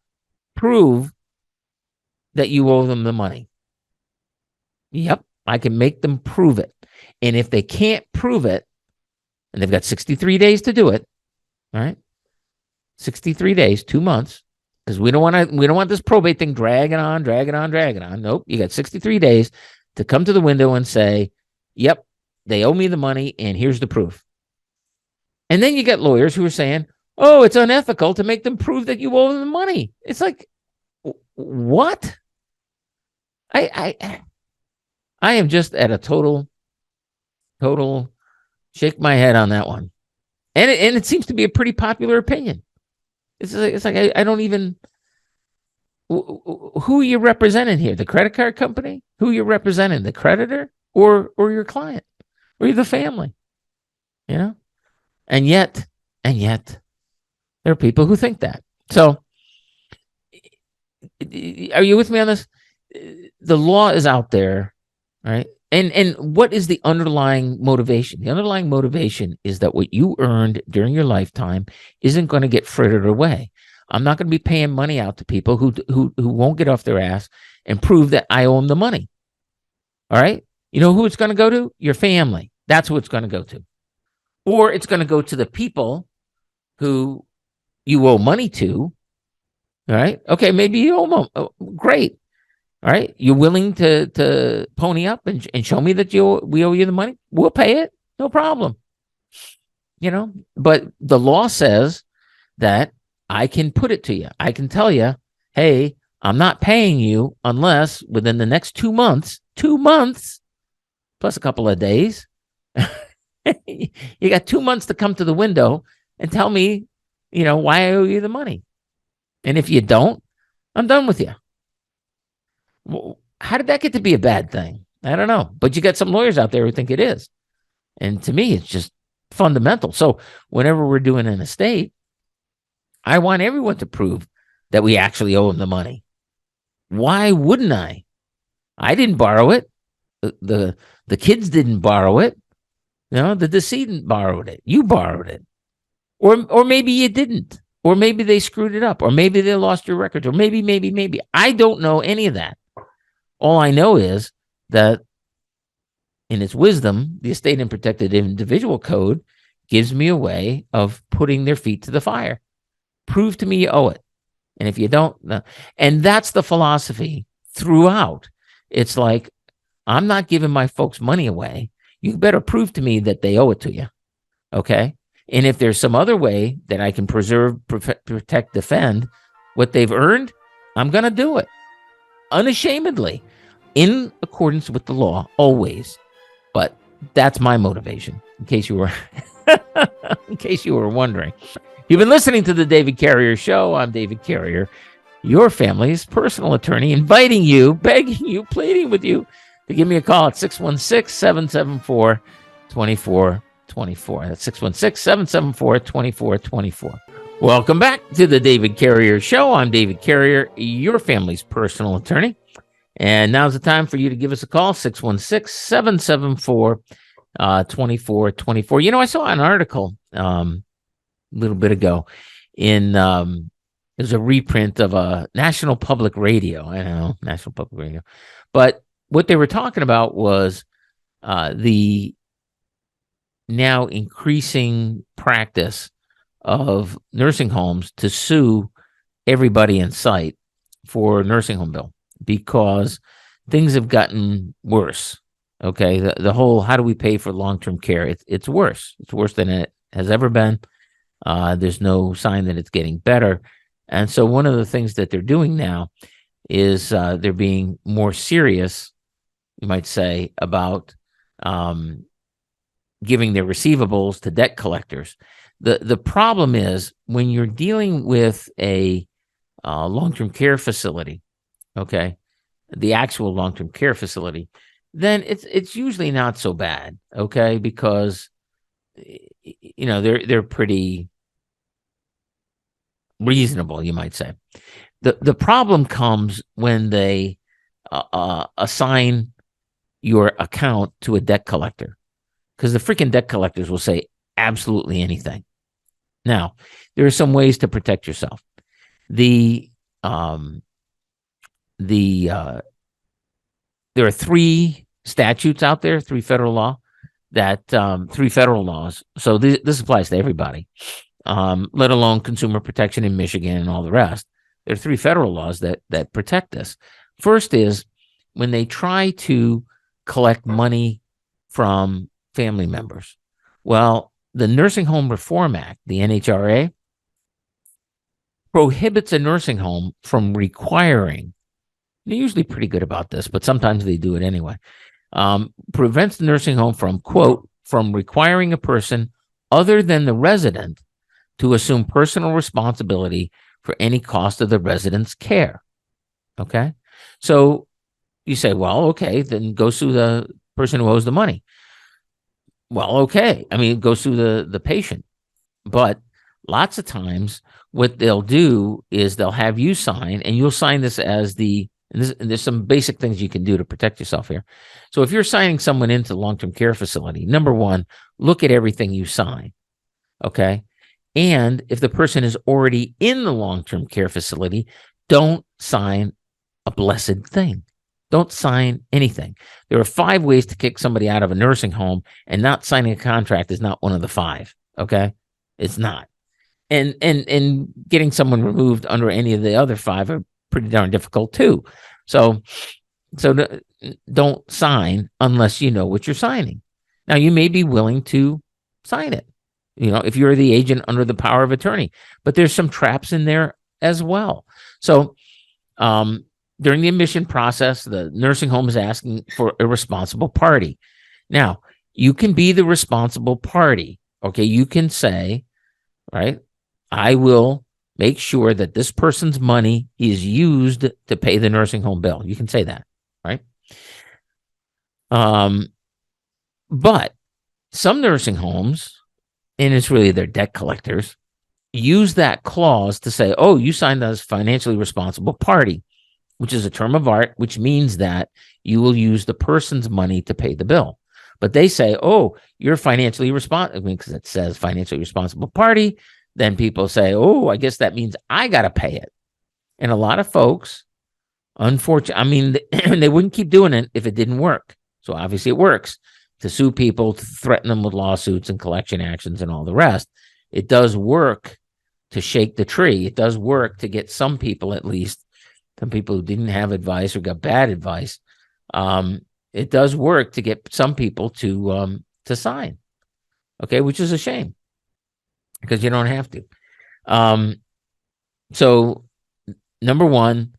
that you owe them the money. Yep, I can make them prove it. And if they can't prove it, and they've got 63 days to do it, all right? 63 days, 2 months, because we don't want this probate thing dragging on. Nope, you got 63 days to come to the window and say, yep, they owe me the money, and here's the proof. And then you get lawyers who are saying, oh, it's unethical to make them prove that you owe them the money. It's like, what? I am just at a total shake my head on that one. And it seems to be a pretty popular opinion. It's like I don't even... Who are you representing here? The credit card company? Who are you representing? The creditor or your client or the family? And yet there are people who think that. So are you with me on this? The law is out there, right? And what is the underlying motivation? The underlying motivation is that what you earned during your lifetime isn't going to get frittered away. I'm not going to be paying money out to people who won't get off their ass and prove that I owe them the money. All right? You know who it's going to go to? Your family. That's who it's going to go to. Or it's going to go to the people who you owe money to. All right? Okay, maybe you owe them. Oh, great. All right? You're willing to pony up and show me that we owe you the money? We'll pay it. No problem. But the law says that I can put it to you. I can tell you, hey, I'm not paying you unless within the next 2 months, plus a couple of days, you got 2 months to come to the window and tell me, why I owe you the money. And if you don't, I'm done with you. Well, how did that get to be a bad thing? I don't know. But you got some lawyers out there who think it is. And to me, it's just fundamental. So whenever we're doing an estate, I want everyone to prove that we actually owe them the money. Why wouldn't I? I didn't borrow it. The kids didn't borrow it. The decedent borrowed it. You borrowed it. Or maybe you didn't. Or maybe they screwed it up. Or maybe they lost your records. Or maybe. I don't know any of that. All I know is that in its wisdom, the Estate and Protected Individual Code gives me a way of putting their feet to the fire. Prove to me you owe it. And if you don't, and that's the philosophy throughout. It's like, I'm not giving my folks money away. You better prove to me that they owe it to you. Okay? And if there's some other way that I can preserve, protect, defend what they've earned, I'm going to do it. Unashamedly. In accordance with the law, always. But that's my motivation, in case you were wondering. You've been listening to the David Carrier Show. I'm David Carrier. your family's personal attorney, inviting you, begging you, pleading with you to give me a call at 616-774-2424. That's 616-774-2424. Welcome back to the David Carrier Show. I'm David Carrier, your family's personal attorney. And now's the time for you to give us a call, 616-774-2424. You know, I saw an article a little bit ago in there's a reprint of a National Public Radio. I know, National Public Radio. But what they were talking about was the now increasing practice of nursing homes to sue everybody in sight for nursing home bill because things have gotten worse. Okay, the whole how do we pay for long-term care? It's worse. It's worse than it has ever been. There's no sign that it's getting better. And so one of the things that they're doing now is they're being more serious, you might say, about giving their receivables to debt collectors. The problem is when you're dealing with a long-term care facility, okay, the actual long-term care facility, then it's usually not so bad, okay, because you know they're pretty reasonable, you might say. The problem comes when they assign your account to a debt collector, because the freaking debt collectors will say absolutely anything. Now, there are some ways to protect yourself. There are 3 statutes out there, 3 federal laws. So this applies to everybody. Let alone consumer protection in Michigan and all the rest. There are 3 federal laws that protect this. First is when they try to collect money from family members. Well, the Nursing Home Reform Act, the NHRA, prohibits a nursing home from requiring, they're usually pretty good about this, but sometimes they do it anyway, prevents the nursing home from, quote, from requiring a person other than the resident to assume personal responsibility for any cost of the resident's care. Okay? So you say, well, okay, then go sue the person who owes the money. Well, okay. I mean, go sue the patient. But lots of times what they'll do is they'll have you sign, and you'll sign this as and there's some basic things you can do to protect yourself here. So if you're signing someone into the long-term care facility, number one, look at everything you sign. Okay? And if the person is already in the long-term care facility, don't sign a blessed thing. Don't sign anything. There are 5 ways to kick somebody out of a nursing home, and not signing a contract is not one of the 5. Okay? It's not. And getting someone removed under any of the other 5 are pretty darn difficult too. So don't sign unless you know what you're signing. Now, you may be willing to sign it, you know, if you're the agent under the power of attorney, but there's some traps in there as well. So, during the admission process, the nursing home is asking for a responsible party. Now, you can be the responsible party. Okay, you can say, right, I will make sure that this person's money is used to pay the nursing home bill. You can say that, right? But some nursing homes, and it's really their debt collectors, use that clause to say, oh, you signed as financially responsible party, which is a term of art, which means that you will use the person's money to pay the bill. But they say, oh, you're financially responsible, because it says financially responsible party. Then people say, oh, I guess that means I got to pay it. And a lot of folks, unfortunately, I mean, they wouldn't keep doing it if it didn't work. So obviously it works to sue people, to threaten them with lawsuits and collection actions and all the rest. It does work to shake the tree. It does work to get some people, at least, some people who didn't have advice or got bad advice. It does work to get some people to sign. Okay, which is a shame because you don't have to. So number one,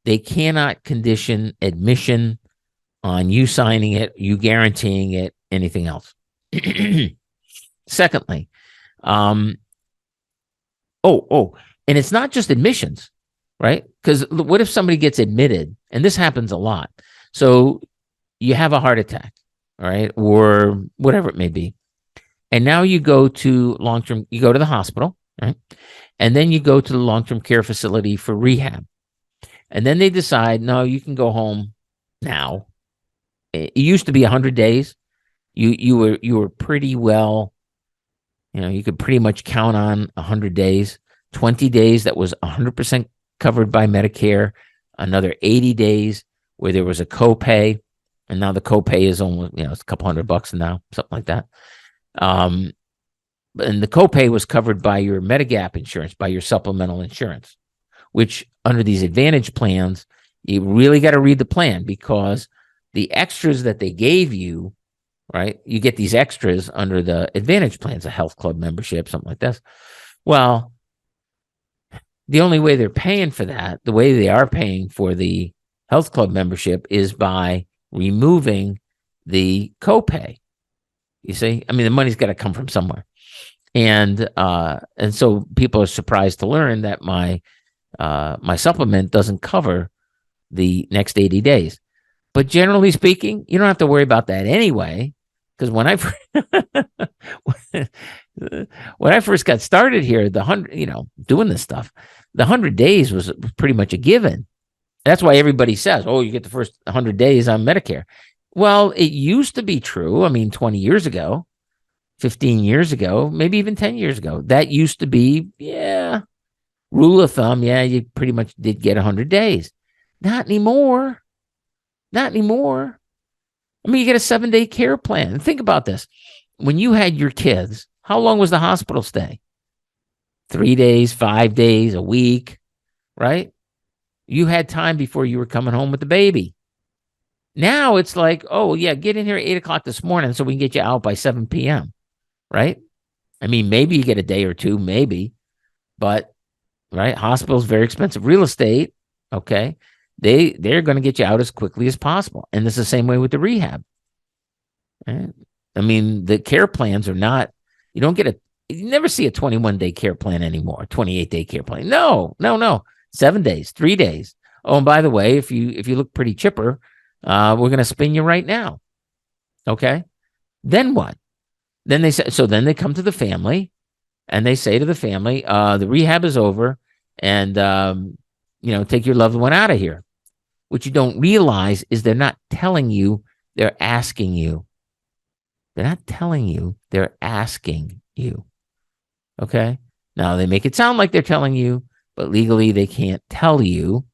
they cannot condition admission on you signing it, you guaranteeing it, anything else. Secondly, and it's not just admissions, right? because what if somebody gets admitted, and this happens a lot. So you have a heart attack, all right, or whatever it may be. And now you go to you go to the hospital, right? And then you go to the long-term care facility for rehab. And then they decide, no, you can go home now. It used to be 100 days. You were pretty well, you could pretty much count on 100 days, 20 days that was 100% covered by Medicare, another 80 days where there was a copay, and now the copay is almost, it's a couple $100 now, something like that. And the copay was covered by your Medigap insurance, by your supplemental insurance, which under these Advantage plans, you really got to read the plan, because the extras that they gave you, right? You get these extras under the Advantage plans, a health club membership, something like this. Well, the only way they're paying for that, the way they are paying for the health club membership, is by removing the copay. You see, I mean, the money's got to come from somewhere. And so people are surprised to learn that my supplement doesn't cover the next 80 days. But generally speaking, you don't have to worry about that anyway, because when I first got started here, doing this stuff, the 100 days was pretty much a given. That's why everybody says, "Oh, you get the first 100 days on Medicare." Well, it used to be true. I mean, 20 years ago, 15 years ago, maybe even 10 years ago, that used to be, rule of thumb. Yeah, you pretty much did get 100 days. Not anymore. Not anymore. I mean, you get a 7-day care plan. And think about this. When you had your kids, how long was the hospital stay? 3 days, 5 days, a week, right? You had time before you were coming home with the baby. Now it's like, oh, yeah, get in here at 8 o'clock this morning so we can get you out by 7 p.m., right? I mean, maybe you get a day or two, maybe, but, right, hospital's very expensive. Real estate, okay, they're going to get you out as quickly as possible. And it's the same way with the rehab. Right? I mean, the care plans are not, you never see a 21-day care plan anymore, 28-day care plan. No. 7 days, 3 days. Oh, and by the way, if you look pretty chipper, we're going to spin you right now. Okay. Then what? Then then they come to the family and they say to the family, the rehab is over, and, take your loved one out of here. What you don't realize is they're not telling you, they're asking you. They're not telling you, they're asking you. Okay. Now they make it sound like they're telling you, but legally they can't tell you.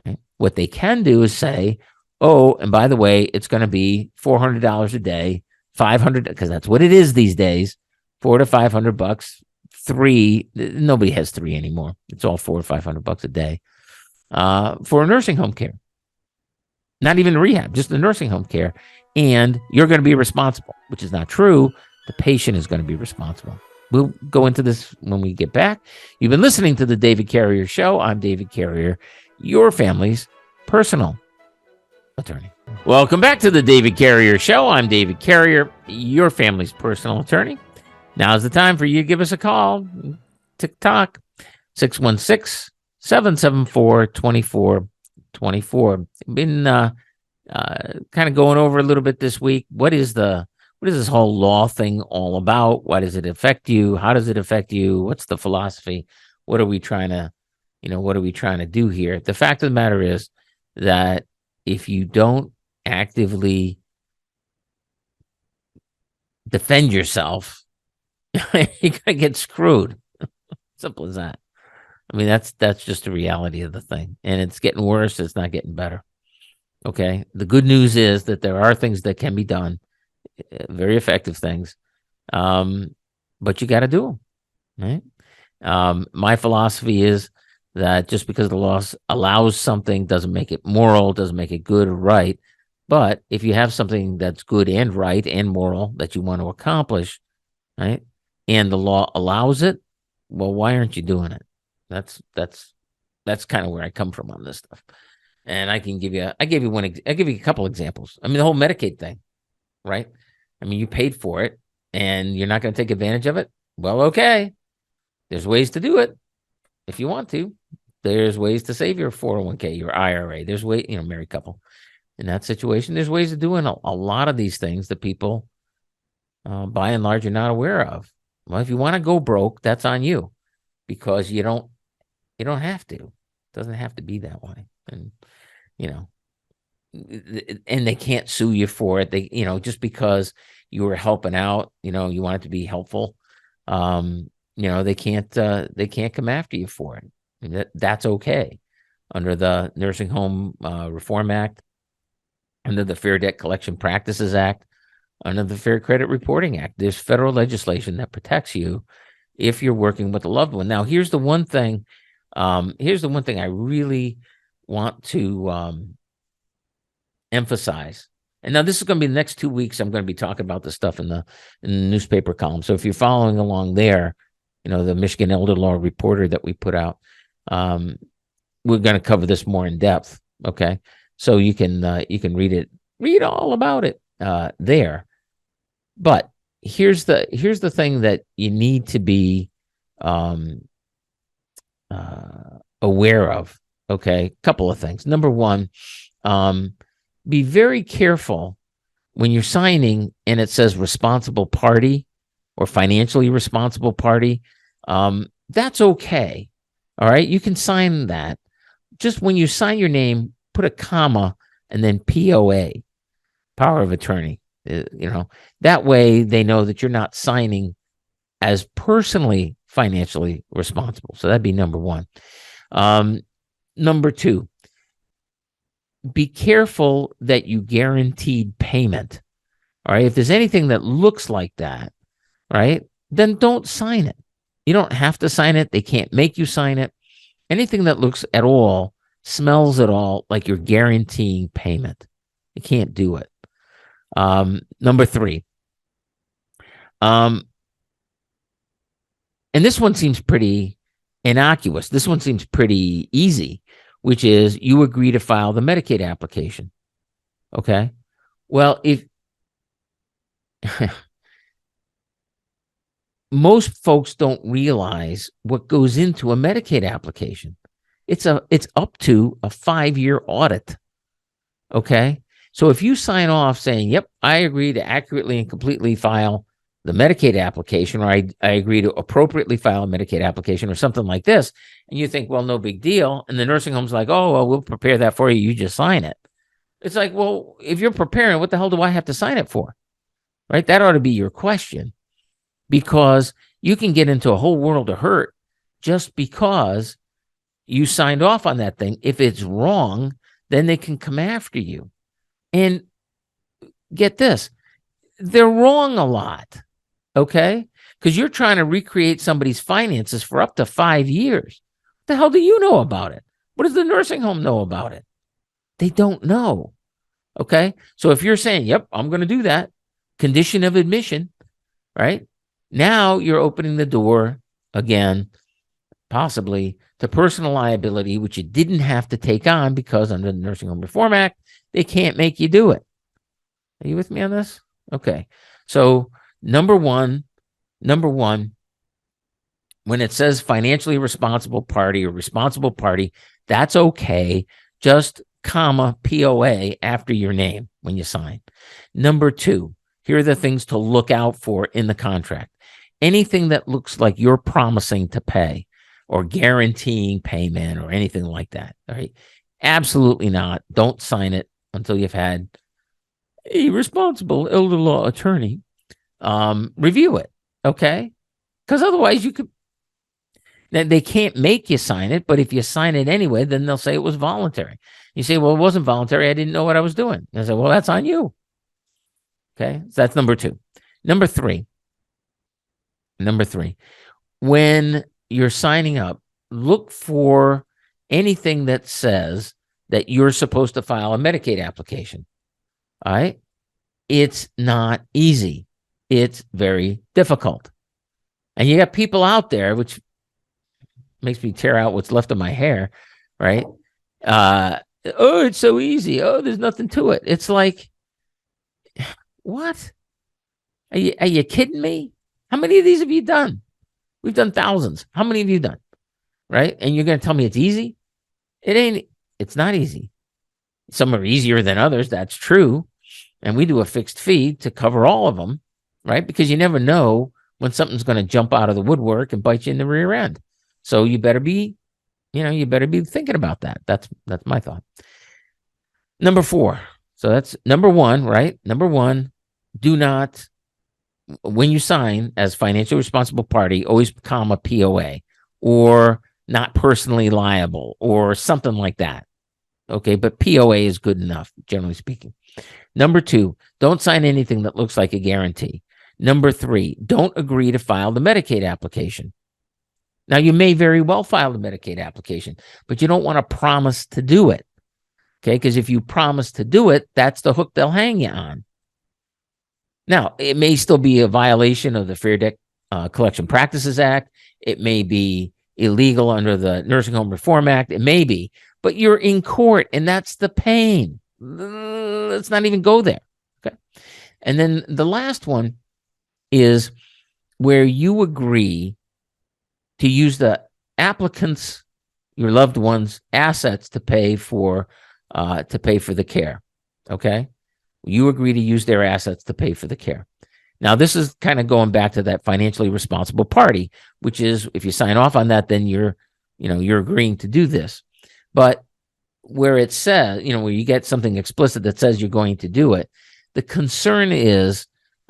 Right? What they can do is say, oh, and by the way, it's going to be $400 a day, $500, because that's what it is these days, $400 to $500, 3. Nobody has 3 anymore. It's all $400 or $500 a day for nursing home care. Not even rehab, just the nursing home care. And you're going to be responsible, which is not true. The patient is going to be responsible. We'll go into this when we get back. You've been listening to the David Carrier Show. I'm David Carrier, your family's personal attorney. Welcome back to the David Carrier Show. I'm David Carrier, your family's personal attorney. Now's the time for you to give us a call. TikTok, 616-774-2424. Been kind of going over a little bit this week. What is this whole law thing all about? Why does it affect you? How does it affect you? What's the philosophy? What are we trying to do here? The fact of the matter is that if you don't actively defend yourself, you're gonna get screwed. Simple as that. I mean, that's just the reality of the thing. And it's getting worse. It's not getting better. Okay. The good news is that there are things that can be done, very effective things. But you got to do them. Right. My philosophy is that just because the law allows something doesn't make it moral, doesn't make it good or right. But if you have something that's good and right and moral that you want to accomplish, right, and the law allows it, well, why aren't you doing it? That's kind of where I come from on this stuff. And I gave you a couple examples. I mean, the whole Medicaid thing, right? I mean, you paid for it and you're not going to take advantage of it. Well, okay. There's ways to do it if you want to. there's ways to save your 401k, your IRA. There's married couple in that situation. There's ways of doing a lot of these things that people, by and large, are not aware of. Well, if you want to go broke, that's on you, because you don't have to. It doesn't have to be that way. And, and they can't sue you for it. They, just because you were helping out, you want it to be helpful. They can't come after you for it. And that's okay under the Nursing Home Reform Act, under the Fair Debt Collection Practices Act, under the Fair Credit Reporting Act. There's federal legislation that protects you if you're working with a loved one. Now, here's the one thing. I really want to emphasize. And now this is going to be the next 2 weeks. I'm going to be talking about this stuff in the newspaper column. So if you're following along there, the Michigan Elder Law Reporter that we put out, we're going to cover this more in depth. Okay. So you can read all about it there. But here's the thing that you need to be aware of. Okay. Couple of things. Number one, be very careful when you're signing and it says responsible party or financially responsible party. That's okay. All right. You can sign that. Just when you sign your name, put a comma and then POA, power of attorney. That way they know that you're not signing as personally financially responsible. So that'd be number one. Number two, be careful that you guaranteed payment. All right. If there's anything that looks like that, right, then don't sign it. You don't have to sign it. They can't make you sign it. Anything that looks at all, smells at all like you're guaranteeing payment, you can't do it. Number three, and this one seems pretty innocuous. This one seems pretty easy, which is you agree to file the Medicaid application. Okay. Well, if most folks don't realize what goes into a Medicaid application. It's up to a 5-year audit. Okay. So if you sign off saying, yep, I agree to accurately and completely file the Medicaid application, or I agree to appropriately file a Medicaid application or something like this, and you think, well, no big deal. And the nursing home's like, oh, well, we'll prepare that for you. You just sign it. It's like, well, if you're preparing, what the hell do I have to sign it for? Right? That ought to be your question, because you can get into a whole world of hurt just because you signed off on that thing. If it's wrong, then they can come after you. And get this, they're wrong a lot, okay? Because you're trying to recreate somebody's finances for up to 5 years. What the hell do you know about it? What does the nursing home know about it? They don't know, okay? So if you're saying, yep, I'm going to do that, condition of admission, right? Now you're opening the door again, possibly, to personal liability, which you didn't have to take on because under the Nursing Home Reform Act, they can't make you do it. Are you with me on this? Okay. So number one, when it says financially responsible party or responsible party, that's okay. Just comma POA after your name when you sign. Number two, here are the things to look out for in the contract. Anything that looks like you're promising to pay or guaranteeing payment or anything like that. All right. Absolutely not. Don't sign it until you've had a responsible elder law attorney review it. Okay. Because otherwise they can't make you sign it, but if you sign it anyway, then they'll say it was voluntary. You say, well, it wasn't voluntary. I didn't know what I was doing. I say, well, that's on you. Okay. So that's number two. Number three, when you're signing up, look for anything that says that you're supposed to file a Medicaid application. All right. It's not easy. It's very difficult. And you got people out there, which makes me tear out what's left of my hair, right? Oh, it's so easy. Oh, there's nothing to it. It's like, what? Are you kidding me? How many of these have you done? We've done thousands. How many have you done? right? And you're going to tell me it's easy? It ain't. It's not easy. Some are easier than others. That's true. And we do a fixed fee to cover all of them, right? Because you never know when something's going to jump out of the woodwork and bite you in the rear end. So you better be thinking about that. That's my thought. Number 4. So that's number 1, right? Number 1, do not, when you sign as financially responsible party, always become a POA or not personally liable or something like that. Okay, but POA is good enough, generally speaking. Number 2, don't sign anything that looks like a guarantee. Number 3, don't agree to file the Medicaid application. Now, you may very well file the Medicaid application, but you don't want to promise to do it. Okay, because if you promise to do it, that's the hook they'll hang you on. Now, it may still be a violation of the Fair Debt Collection Practices Act. It may be illegal under the Nursing Home Reform Act. It may be, but you're in court, and that's the pain. Let's not even go there. Okay. And then the last one is where you agree to use the applicant's, your loved one's assets to pay for the care. Okay. You agree to use their assets to pay for the care. Now, this is kind of going back to that financially responsible party, which is if you sign off on that, then you're agreeing to do this. But where it says, where you get something explicit that says you're going to do it, the concern is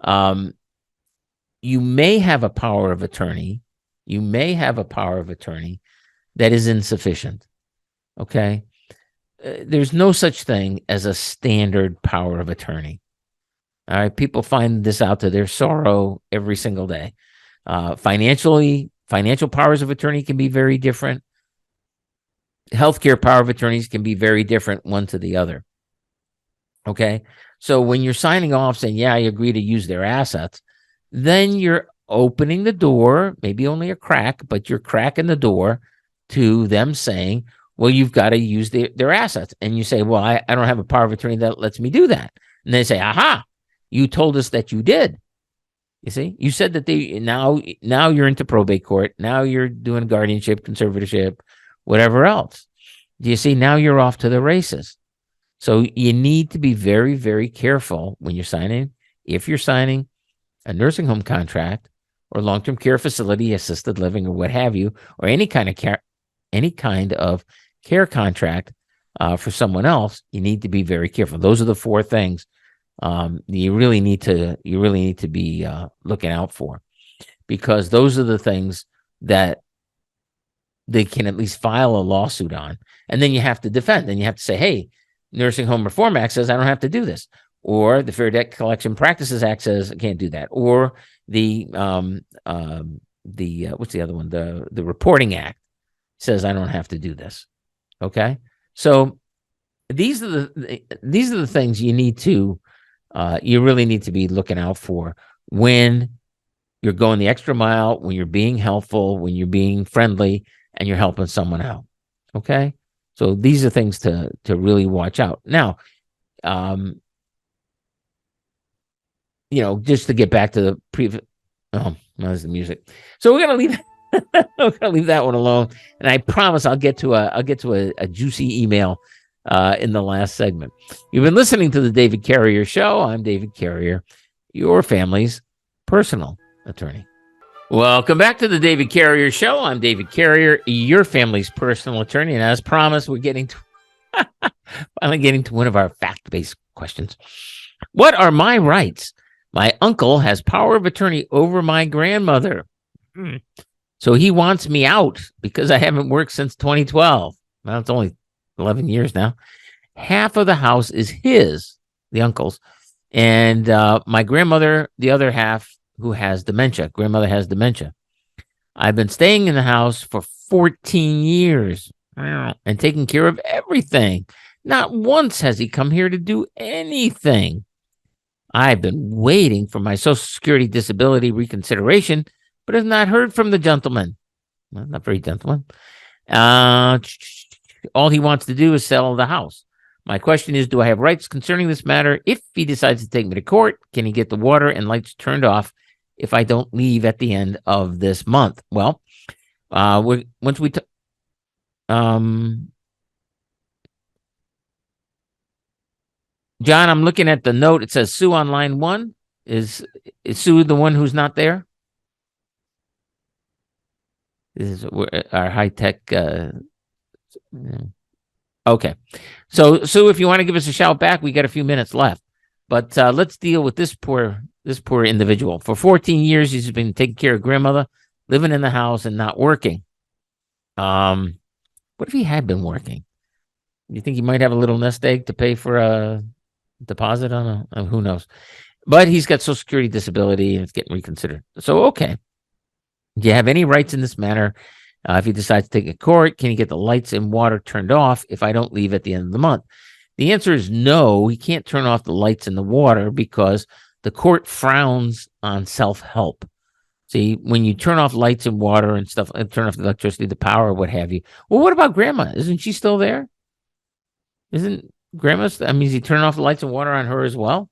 you may have a power of attorney. You may have a power of attorney that is insufficient. Okay. There's no such thing as a standard power of attorney. All right. People find this out to their sorrow every single day. Financial powers of attorney can be very different. Healthcare power of attorneys can be very different one to the other. Okay. So when you're signing off saying, yeah, I agree to use their assets, then you're opening the door, maybe only a crack, but you're cracking the door to them saying, well, you've got to use their assets. And you say, well, I don't have a power of attorney that lets me do that. And they say, aha, you told us that you did. You see, you said that now you're into probate court. Now you're doing guardianship, conservatorship, whatever else. Do you see? Now you're off to the races. So you need to be very, very careful when you're signing. If you're signing a nursing home contract or long-term care facility, assisted living, or what have you, or any kind of care contract for someone else, you need to be very careful. Those are the 4 things you really need to be looking out for, because those are the things that they can at least file a lawsuit on, and then you have to defend. Then you have to say, hey, Nursing Home Reform Act says I don't have to do this, or the Fair Debt Collection Practices Act says I can't do that, or the what's the other one? The Reporting Act says I don't have to do this. Okay, so these are the things you need to you really need to be looking out for when you're going the extra mile, when you're being helpful, when you're being friendly, and you're helping someone out. Okay, so these are things to really watch out. Now, just to get back to the previous. Oh, there's the music. So we're gonna leave. We're gonna leave that one alone, and I promise I'll get to a juicy email in the last segment. You've been listening to the David Carrier Show. I'm David Carrier, your family's personal attorney. Welcome back to the David Carrier Show. I'm David Carrier, your family's personal attorney, and as promised, we're getting to finally getting to one of our fact-based questions. What are my rights? My uncle has power of attorney over my grandmother. So he wants me out because I haven't worked since 2012. Well, it's only 11 years now. Half of the house is his, the uncle's, and my grandmother, the other half, who has dementia. Grandmother has dementia. I've been staying in the house for 14 years and taking care of everything. Not once has he come here to do anything. I've been waiting for my Social Security disability reconsideration, but have not heard from the gentleman. Well, not very gentleman. All he wants to do is sell the house. My question is, do I have rights concerning this matter? If he decides to take me to court, can he get the water and lights turned off if I don't leave at the end of this month? Well, once we John, I'm looking at the note. It says Sue on line 1. Is Sue the one who's not there? This is our high tech. Okay. So, Sue, if you want to give us a shout back, we got a few minutes left. But let's deal with this poor individual. For 14 years, he's been taking care of grandmother, living in the house, and not working. What if he had been working? You think he might have a little nest egg to pay for a deposit on who knows? But he's got Social Security disability, and it's getting reconsidered. So, okay. Do you have any rights in this matter? If he decides to take it to court, can he get the lights and water turned off if I don't leave at the end of the month? The answer is no. He can't turn off the lights and the water because the court frowns on self-help. See, when you turn off lights and water and stuff, and turn off the electricity, the power, what have you. Well, what about grandma? Isn't she still there? Isn't grandma? I mean, is he turning off the lights and water on her as well?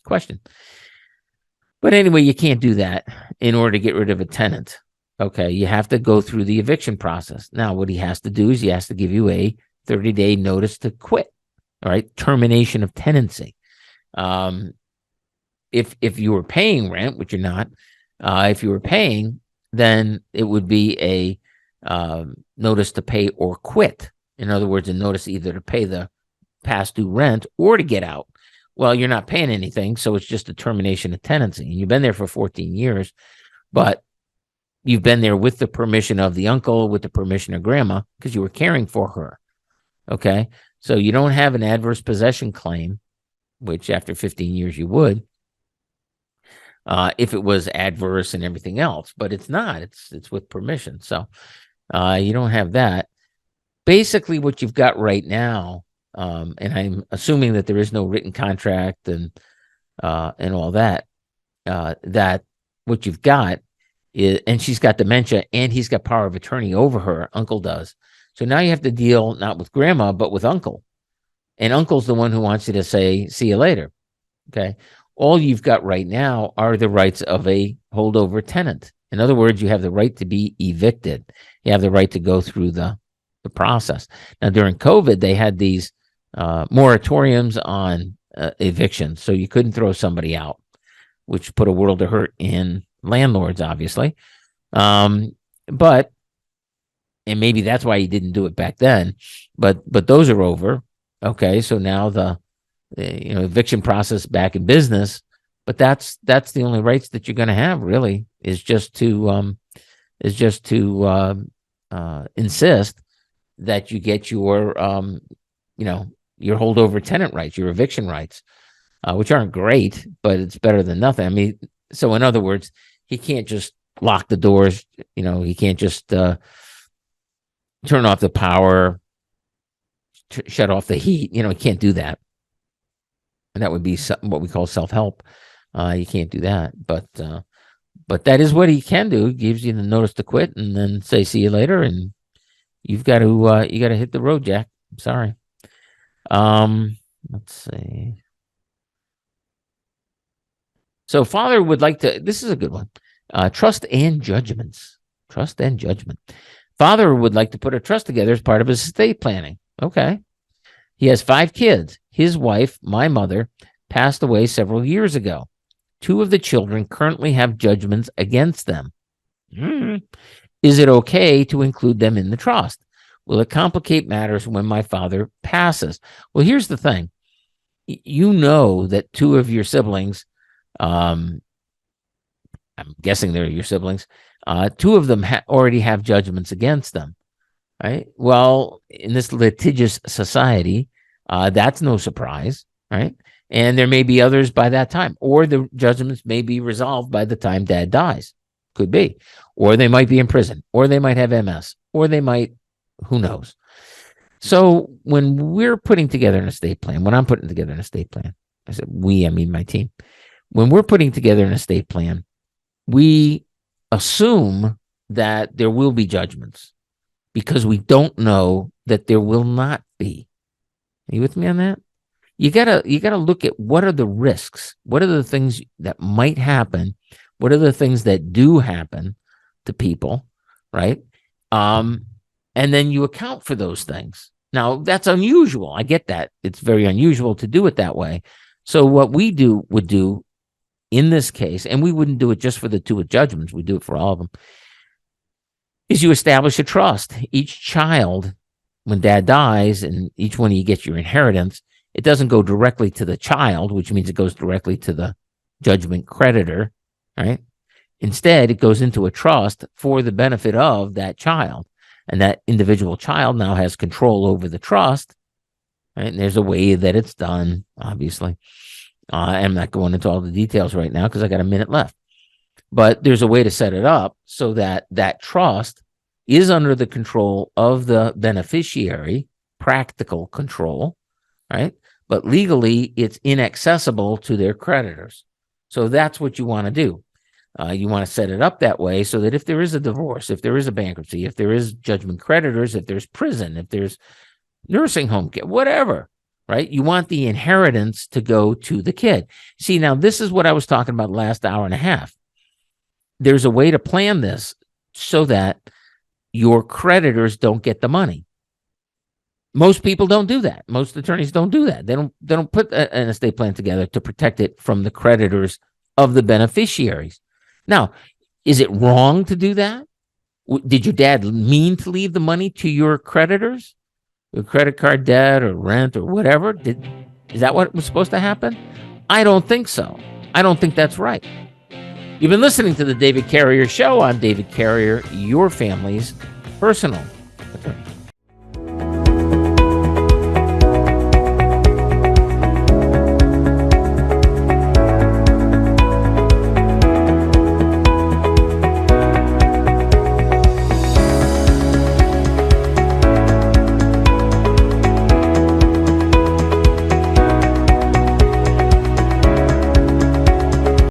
Question. But anyway, you can't do that in order to get rid of a tenant. Okay, you have to go through the eviction process. Now, what he has to do is he has to give you a 30-day notice to quit. All right, termination of tenancy. If you were paying rent, which you're not, if you were paying, then it would be a notice to pay or quit. In other words, a notice either to pay the past due rent or to get out. Well, you're not paying anything, so it's just a termination of tenancy. And you've been there for 14 years, but you've been there with the permission of the uncle, with the permission of grandma, because you were caring for her. Okay, so you don't have an adverse possession claim, which after 15 years you would, if it was adverse and everything else. But it's not. It's with permission. So you don't have that. Basically, what you've got right now, and I'm assuming that there is no written contract and all that, that what you've got is, and she's got dementia and he's got power of attorney over her, uncle does. So now you have to deal not with grandma, but with uncle. And uncle's the one who wants you to say, see you later. Okay. All you've got right now are the rights of a holdover tenant. In other words, you have the right to be evicted. You have the right to go through the process. Now, during COVID, they had these moratoriums on evictions. So you couldn't throw somebody out, which put a world of hurt in landlords, obviously. But, and maybe that's why he didn't do it back then, but those are over. Okay. So now the eviction process back in business, but that's the only rights that you're going to have really is just to insist that you get your holdover tenant rights, your eviction rights, which aren't great, but it's better than nothing. I mean, so in other words, he can't just lock the doors. He can't just turn off the power, shut off the heat. He can't do that. And that would be what we call self-help. You can't do that, but that is what he can do. He gives you the notice to quit and then say, see you later. And you've got to, hit the road, Jack. I'm sorry. Let's see. So father would like to, this is a good one. Trust and judgments. Trust and judgment. Father would like to put a trust together as part of his estate planning. Okay. He has 5 kids. His wife, my mother, passed away several years ago. 2 of the children currently have judgments against them. Is it okay to include them in the trust? Will it complicate matters when my father passes? Well, here's the thing. You know that 2 of your siblings, I'm guessing they're your siblings, 2 of them already have judgments against them, right? Well, in this litigious society, that's no surprise, right? And there may be others by that time, or the judgments may be resolved by the time dad dies. Could be. Or they might be in prison, or they might have MS, or they might, who knows? So when we're putting together an estate plan, when I'm putting together an estate plan, I said I mean my team. When we're putting together an estate plan, we assume that there will be judgments because we don't know that there will not be. Are you with me on that? You gotta look at what are the risks, what are the things that might happen, what are the things that do happen to people, right? And and then you account for those things. Now, that's unusual. I get that. It's very unusual to do it that way. So what we would do in this case, and we wouldn't do it just for the two judgments, we do it for all of them, is you establish a trust. Each child, when dad dies and each one of you gets your inheritance, it doesn't go directly to the child, which means it goes directly to the judgment creditor, right? Instead, it goes into a trust for the benefit of that child. And that individual child now has control over the trust, right? And there's a way that it's done, obviously. I'm not going into all the details right now because I got a minute left. But there's a way to set it up so that that trust is under the control of the beneficiary, practical control, right? But legally, it's inaccessible to their creditors. So that's what you want to do. You want to set it up that way so that if there is a divorce, if there is a bankruptcy, if there is judgment creditors, if there's prison, if there's nursing home care, whatever, right? You want the inheritance to go to the kid. See, now this is what I was talking about last hour and a half. There's a way to plan this so that your creditors don't get the money. Most people don't do that. Most attorneys don't do that. They don't put an estate plan together to protect it from the creditors of the beneficiaries. Now, is it wrong to do that? Did your dad mean to leave the money to your creditors? Your credit card debt or rent or whatever? Is that what was supposed to happen? I don't think so. I don't think that's right. You've been listening to the David Carrier Show. I'm David Carrier, your family's personal attorney.